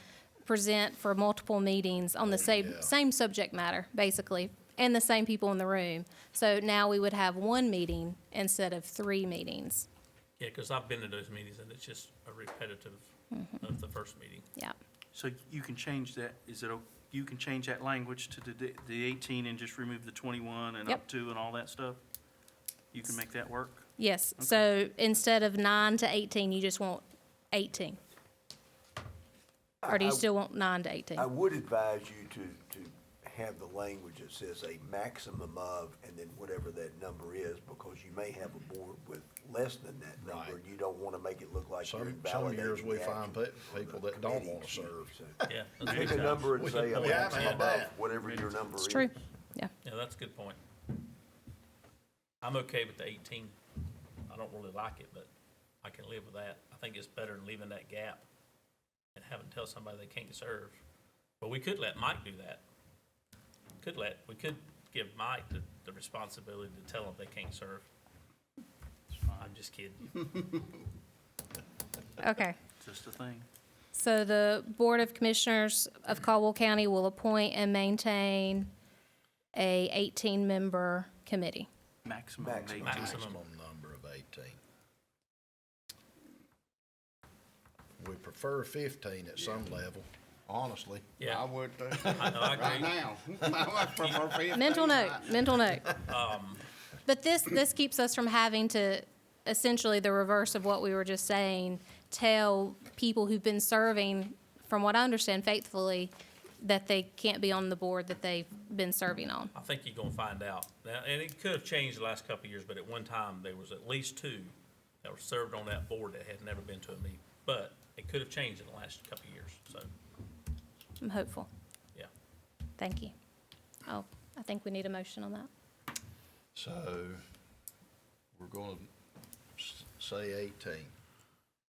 Speaker 14: present for multiple meetings on the same subject matter, basically, and the same people in the room. So now we would have 1 meeting instead of 3 meetings.
Speaker 10: Yeah, because I've been to those meetings and it's just a repetitive of the first meeting.
Speaker 14: Yeah.
Speaker 6: So you can change that, you can change that language to the 18 and just remove the 21 and
Speaker 14: Yep.
Speaker 6: up to and all that stuff? You can make that work?
Speaker 14: Yes, so instead of 9 to 18, you just want 18? Or do you still want 9 to 18?
Speaker 15: I would advise you to have the language that says a maximum of, and then whatever that number is, because you may have a board with less than that number,
Speaker 1: Right.
Speaker 15: and you don't want to make it look like you're
Speaker 1: Some
Speaker 15: invalidating
Speaker 1: years we
Speaker 15: the
Speaker 1: find
Speaker 15: action
Speaker 1: people
Speaker 15: of the
Speaker 1: that don't
Speaker 15: committee,
Speaker 1: want to
Speaker 15: excuse
Speaker 1: serve.
Speaker 15: me. So
Speaker 10: Yeah, that's
Speaker 15: pick
Speaker 10: good.
Speaker 15: a number and say a
Speaker 1: We haven't
Speaker 15: maximum
Speaker 1: had
Speaker 15: of
Speaker 1: that.
Speaker 15: whatever your number is.
Speaker 14: It's true, yeah.
Speaker 10: Yeah, that's a good point. I'm okay with the 18. I don't really like it, but I can live with that. I think it's better than leaving that gap and having to tell somebody they can't serve. But we could let Mike do that. We could give Mike the responsibility to tell them they can't serve. I'm just kidding.
Speaker 14: Okay.
Speaker 6: Just a thing.
Speaker 14: So the Board of Commissioners of Caldwell County will appoint and maintain a 18-member committee.
Speaker 6: Maximum of 18.
Speaker 10: Maximum.
Speaker 1: Number of 18. We prefer 15 at some level, honestly.
Speaker 10: Yeah.
Speaker 13: I would,
Speaker 10: I agree.
Speaker 13: right now. I prefer 15.
Speaker 14: Mental note. But this keeps us from having to, essentially the reverse of what we were just saying, tell people who've been serving, from what I understand faithfully, that they can't be on the board that they've been serving on.
Speaker 10: I think you're gonna find out. Now, and it could have changed the last couple of years, but at one time, there was at least 2 that were served on that board that had never been to a meeting. But it could have changed in the last couple of years, so,
Speaker 14: I'm hopeful.
Speaker 10: yeah.
Speaker 14: Thank you. Oh, I think we need a motion on that.
Speaker 1: So, we're gonna say 18.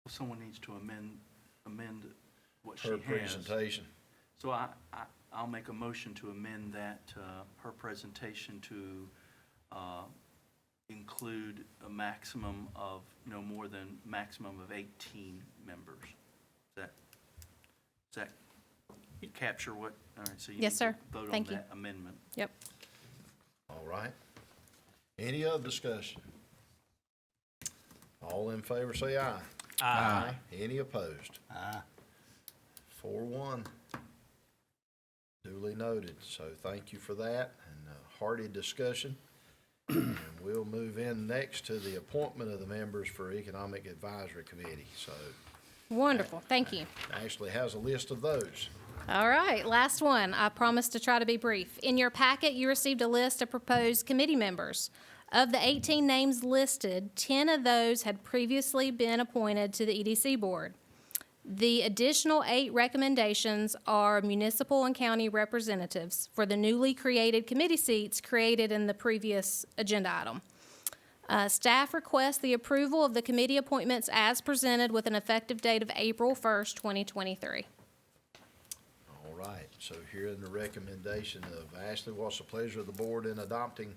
Speaker 6: Well, someone needs to amend what she
Speaker 1: Her
Speaker 6: has.
Speaker 1: presentation.
Speaker 6: So I'll make a motion to amend that, her presentation to include a maximum of, no more than maximum of 18 members. Does that capture what, all right, so you need
Speaker 14: Yes,
Speaker 6: to
Speaker 14: sir.
Speaker 6: vote on
Speaker 14: Thank you.
Speaker 6: that amendment.
Speaker 14: Yep.
Speaker 1: All right. Any other discussion? All in favor, say aye.
Speaker 10: Aye.
Speaker 1: Any opposed?
Speaker 13: Aye.
Speaker 1: 4-1. Duly noted, so thank you for that, and hearty discussion. And we'll move in next to the appointment of the members for Economic Advisory Committee, so
Speaker 14: Wonderful. Thank you.
Speaker 1: Ashley has a list of those.
Speaker 14: All right, last one. I promise to try to be brief. In your packet, you received a list of proposed committee members. Of the 18 names listed, 10 of those had previously been appointed to the EDC board. The additional 8 recommendations are municipal and county representatives for the newly created committee seats created in the previous agenda item. Staff requests the approval of the committee appointments as presented with an effective date of April 1st, 2023.
Speaker 1: All right, so hearing the recommendation of Ashley, what's the pleasure of the board in adopting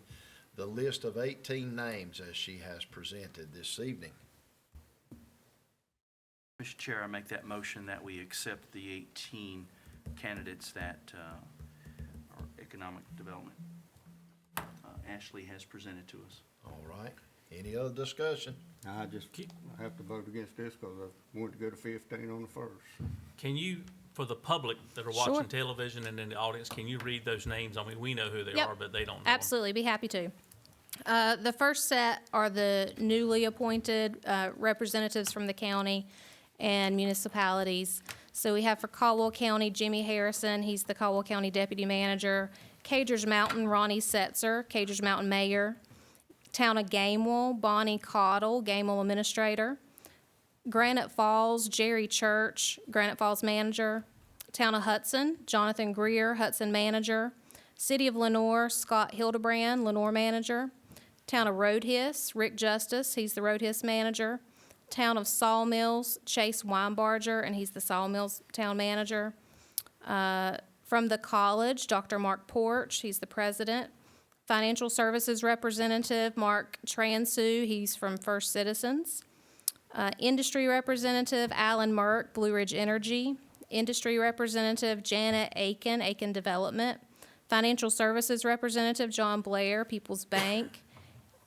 Speaker 1: the list of 18 names as she has presented this evening?
Speaker 6: Mr. Chair, I make that motion that we accept the 18 candidates that are economic development Ashley has presented to us.
Speaker 1: All right, any other discussion?
Speaker 13: I just have to vote against this because I wanted to go to 15 on the first.
Speaker 10: Can you, for the public that are
Speaker 14: Sure.
Speaker 10: watching television and in the audience, can you read those names? I mean, we know who they
Speaker 14: Yep.
Speaker 10: are, but they don't know them.
Speaker 14: Absolutely, be happy to. The first set are the newly appointed representatives from the county and municipalities. So we have for Caldwell County, Jimmy Harrison, he's the Caldwell County Deputy Manager. Cagers Mountain, Ronnie Setzer, Cagers Mountain Mayor. Town of Gamewell, Bonnie Caudle, Gamewell Administrator. Granite Falls, Jerry Church, Granite Falls Manager. Town of Hudson, Jonathan Greer, Hudson Manager. City of Lenoir, Scott Hildebrand, Lenoir Manager. Town of Roadhiss, Rick Justice, he's the Roadhiss Manager. Town of Sawmills, Chase Weinbarger, and he's the Sawmills Town Manager. From the college, Dr. Mark Porch, he's the President. Financial Services Representative, Mark Transu, he's from First Citizens. Industry Representative, Alan Merck, Blue Ridge Energy. Industry Representative, Janet Aiken, Aiken Development. Financial Services Representative, John Blair, People's Bank.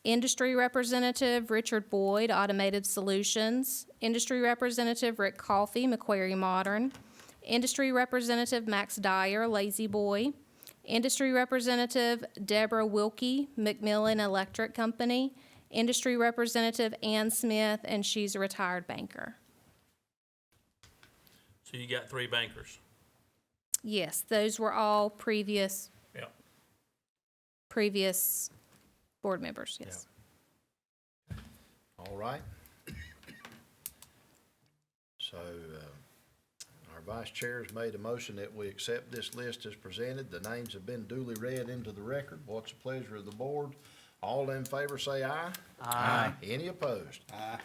Speaker 14: Industry Representative, Richard Boyd, Automated Solutions. Industry Representative, Rick Coffey, Macquarie Modern. Industry Representative, Max Dyer, Lazy Boy. Industry Representative, Deborah Wilkie, Macmillan Electric Company. Industry Representative, Ann Smith, and she's a retired banker.
Speaker 10: So you got 3 bankers.
Speaker 14: Yes, those were all previous
Speaker 10: Yeah.
Speaker 14: board members, yes.
Speaker 1: All right. So, our vice chair has made a motion that we accept this list as presented. The names have been duly read into the record. What's the pleasure of the board? All in favor, say aye.
Speaker 10: Aye.
Speaker 1: Any opposed?
Speaker 13: Aye.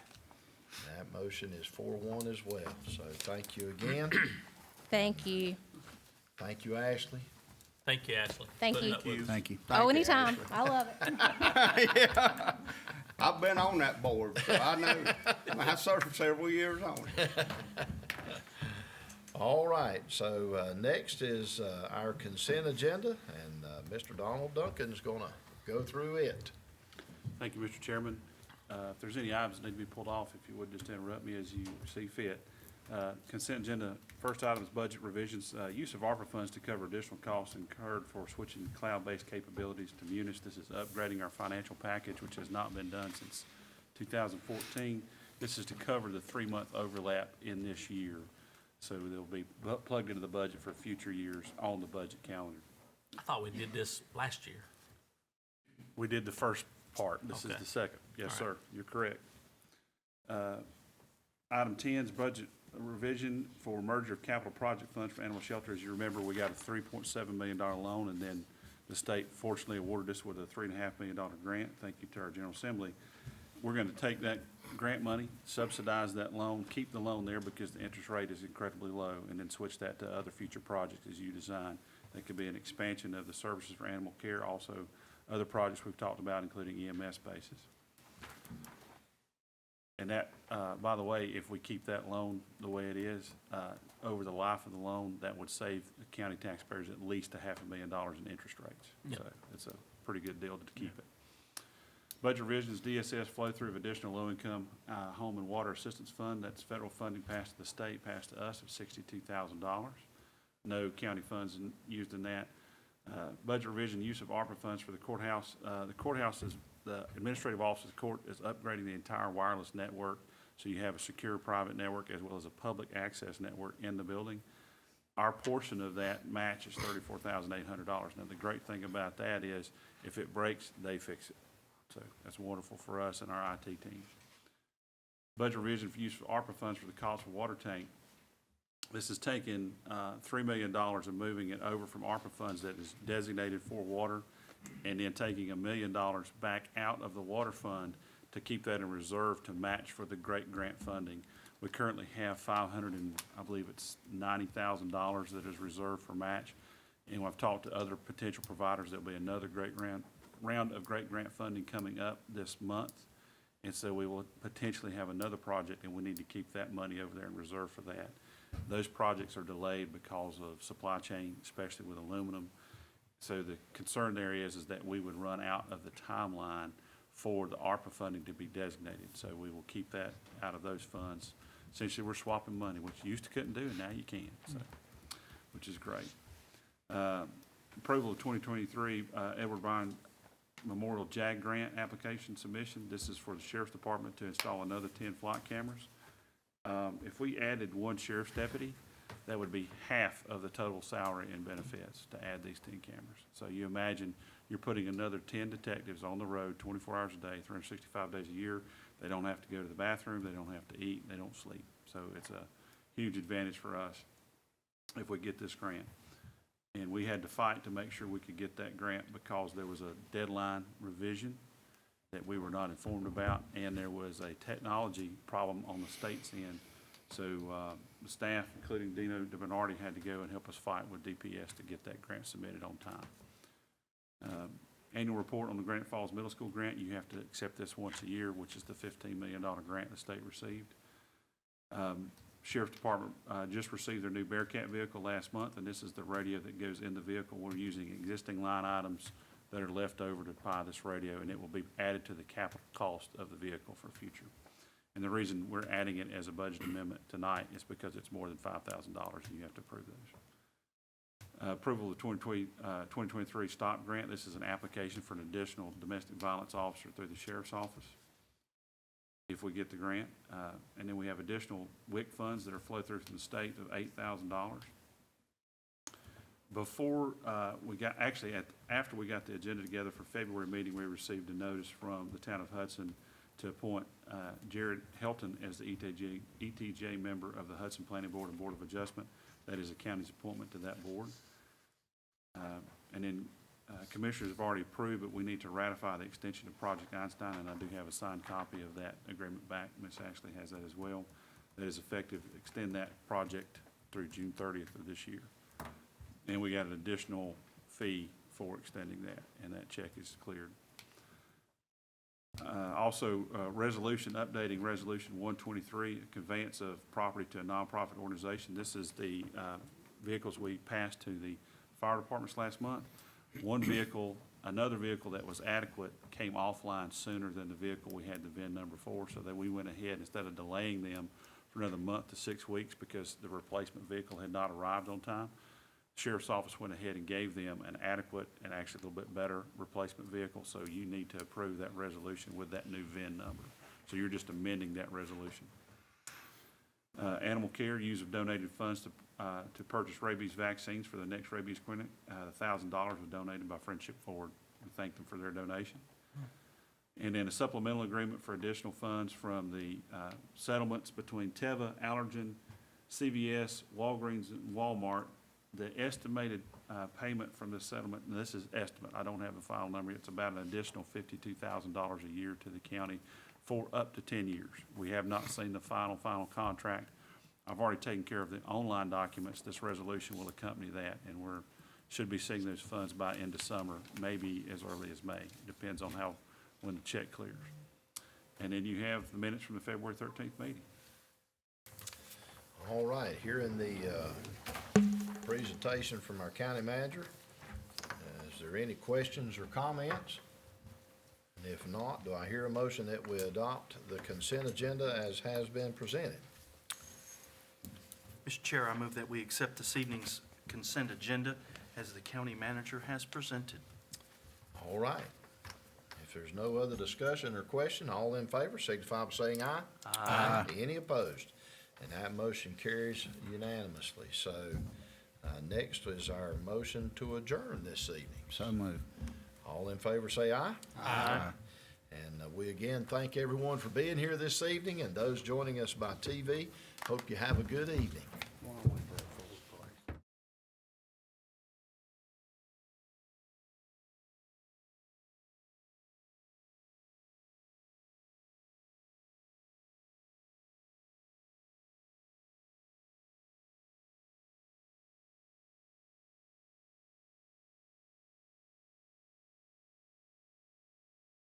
Speaker 1: That motion is 4-1 as well. So thank you again.
Speaker 14: Thank you.
Speaker 1: Thank you, Ashley.
Speaker 10: Thank you, Ashley.
Speaker 14: Thank
Speaker 10: Putting
Speaker 14: you.
Speaker 10: up with us.
Speaker 4: Thank you.
Speaker 14: Oh, anytime. I love it.
Speaker 13: I've been on that board, so I know. I served for several years on it.
Speaker 1: All right, so next is our consent agenda, and Mr. Donald Duncan's going to go through it.
Speaker 5: Thank you, Mr. Chairman. If there's any items that need to be pulled off, if you would just interrupt me as you see fit. Consent agenda, first item is budget revisions. Use of ARPA funds to cover additional costs incurred for switching cloud-based capabilities to Munis. This is upgrading our financial package, which has not been done since 2014. This is to cover the 3-month overlap in this year. So they'll be plugged into the budget for future years on the budget calendar.
Speaker 10: I thought we did this last year.
Speaker 5: We did the first part. This is
Speaker 10: Okay.
Speaker 5: the second. Yes,
Speaker 10: All
Speaker 5: sir. You're correct. Item 10 is budget revision for merger of capital project funds for animal shelter. As you remember, we got a $3.7 million loan, and then the state fortunately awarded us with a $3.5 million grant. Thank you to our General Assembly. We're going to take that grant money, subsidize that loan, keep the loan there because the interest rate is incredibly low, and then switch that to other future projects as you design. That could be an expansion of the services for animal care, also other projects we've talked about, including EMS bases. And that, by the way, if we keep that loan the way it is, over the life of the loan, that would save the county taxpayers at least $500,000 in interest rates.
Speaker 10: Yep.
Speaker 5: So it's a pretty good deal to keep it. Budget revisions, DSS flow through of additional low-income home and water assistance fund. That's federal funding passed to the state, passed to us of $62,000. No county funds used in that. Budget revision, use of ARPA funds for the courthouse. The courthouse is, the administrative office of the court is upgrading the entire wireless network, so you have a secure private network as well as a public access network in the building. Our portion of that match is $34,800. Now, the great thing about that is if it breaks, they fix it. So that's wonderful for us and our IT team. Budget revision for use of ARPA funds for the cost of water tank. This is taking $3 million and moving it over from ARPA funds that is designated for water, and then taking $1 million back out of the water fund to keep that in reserve to match for the great grant funding. We currently have $90,000 that is reserved for match, and I've talked to other potential providers. There'll be another great round of great grant funding coming up this month, and so we will potentially have another project, and we need to keep that money over there in reserve for that. Those projects are delayed because of supply chain, especially with aluminum. So the concern there is that we would run out of the timeline for the ARPA funding to be designated. So we will keep that out of those funds. Essentially, we're swapping money, which you used to couldn't do, and now you can, so, which is great. Approval of 2023 Edward Bryan Memorial JAG Grant application submission. This is for the Sheriff's Department to install another 10 flock cameras. If we added one sheriff's deputy, that would be half of the total salary and benefits to add these 10 cameras. So you imagine you're putting another 10 detectives on the road 24 hours a day, 365 days a year. They don't have to go to the bathroom, they don't have to eat, they don't sleep. So it's a huge advantage for us if we get this grant. And we had to fight to make sure we could get that grant because there was a deadline revision that we were not informed about, and there was a technology problem on the state's end. So the staff, including Dino DeBernardi, had to go and help us fight with DPS to get that grant submitted on time. Annual report on the Granite Falls Middle School grant. You have to accept this once a year, which is the $15 million grant the state received. Sheriff's Department just received their new Bearcat vehicle last month, and this is the radio that goes in the vehicle. We're using existing line items that are left over to buy this radio, and it will be added to the capital cost of the vehicle for future. And the reason we're adding it as a budget amendment tonight is because it's more than $5,000, and you have to approve those. Approval of the 2023 STOP grant. This is an application for an additional domestic violence officer through the Sheriff's Office, if we get the grant. And then we have additional WIC funds that are flow through from the state of $8,000. Before we got, actually, after we got the agenda together for February meeting, we received a notice from the town of Hudson to appoint Jared Helton as the ETJ member of the Hudson Planning Board and Board of Adjustment. That is the county's appointment to that board. And then commissioners have already approved, but we need to ratify the extension of Project Einstein, and I do have a signed copy of that agreement back. Ms. Ashley has that as well. That is effective, extend that project through June 30th of this year. And we got an additional fee for extending that, and that check is cleared. Also, resolution, updating Resolution 123, conveyance of property to a nonprofit organization. This is the vehicles we passed to the fire departments last month. One vehicle, another vehicle that was adequate came offline sooner than the vehicle we had the VIN number for, so that we went ahead, instead of delaying them for another month to 6 weeks because the replacement vehicle had not arrived on time, the Sheriff's Office went ahead and gave them an adequate and actually a little bit better replacement vehicle, so you need to approve that resolution with that new VIN number. So you're just amending that resolution. Animal care, use of donated funds to purchase rabies vaccines for the next rabies clinic. $1,000 was donated by Friendship Forward. We thank them for their donation. And then a supplemental agreement for additional funds from the settlements between Teva, Allergen, CVS, Walgreens, and Walmart. The estimated payment from this settlement, and this is estimate, I don't have the final number, it's about an additional $52,000 a year to the county for up to 10 years. We have not seen the final contract. I've already taken care of the online documents. This resolution will accompany that, and should be seeing those funds by end of summer, maybe as early as May. Depends on when the check clears. And then you have the minutes from the February 13th meeting.
Speaker 1: All right, here in the presentation from our county manager. Is there any questions or comments? And if not, do I hear a motion that we adopt the consent agenda as has been presented?
Speaker 6: Mr. Chair, I move that we accept this evening's consent agenda as the county manager has presented.
Speaker 1: All right. If there's no other discussion or question, all in favor signify by saying aye. Aye. Any opposed? And that motion carries unanimously. So next is our motion to adjourn this evening.
Speaker 4: So moved.
Speaker 1: All in favor say aye. Aye. And we again thank everyone for being here this evening, and those joining us by TV. Hope you have a good evening.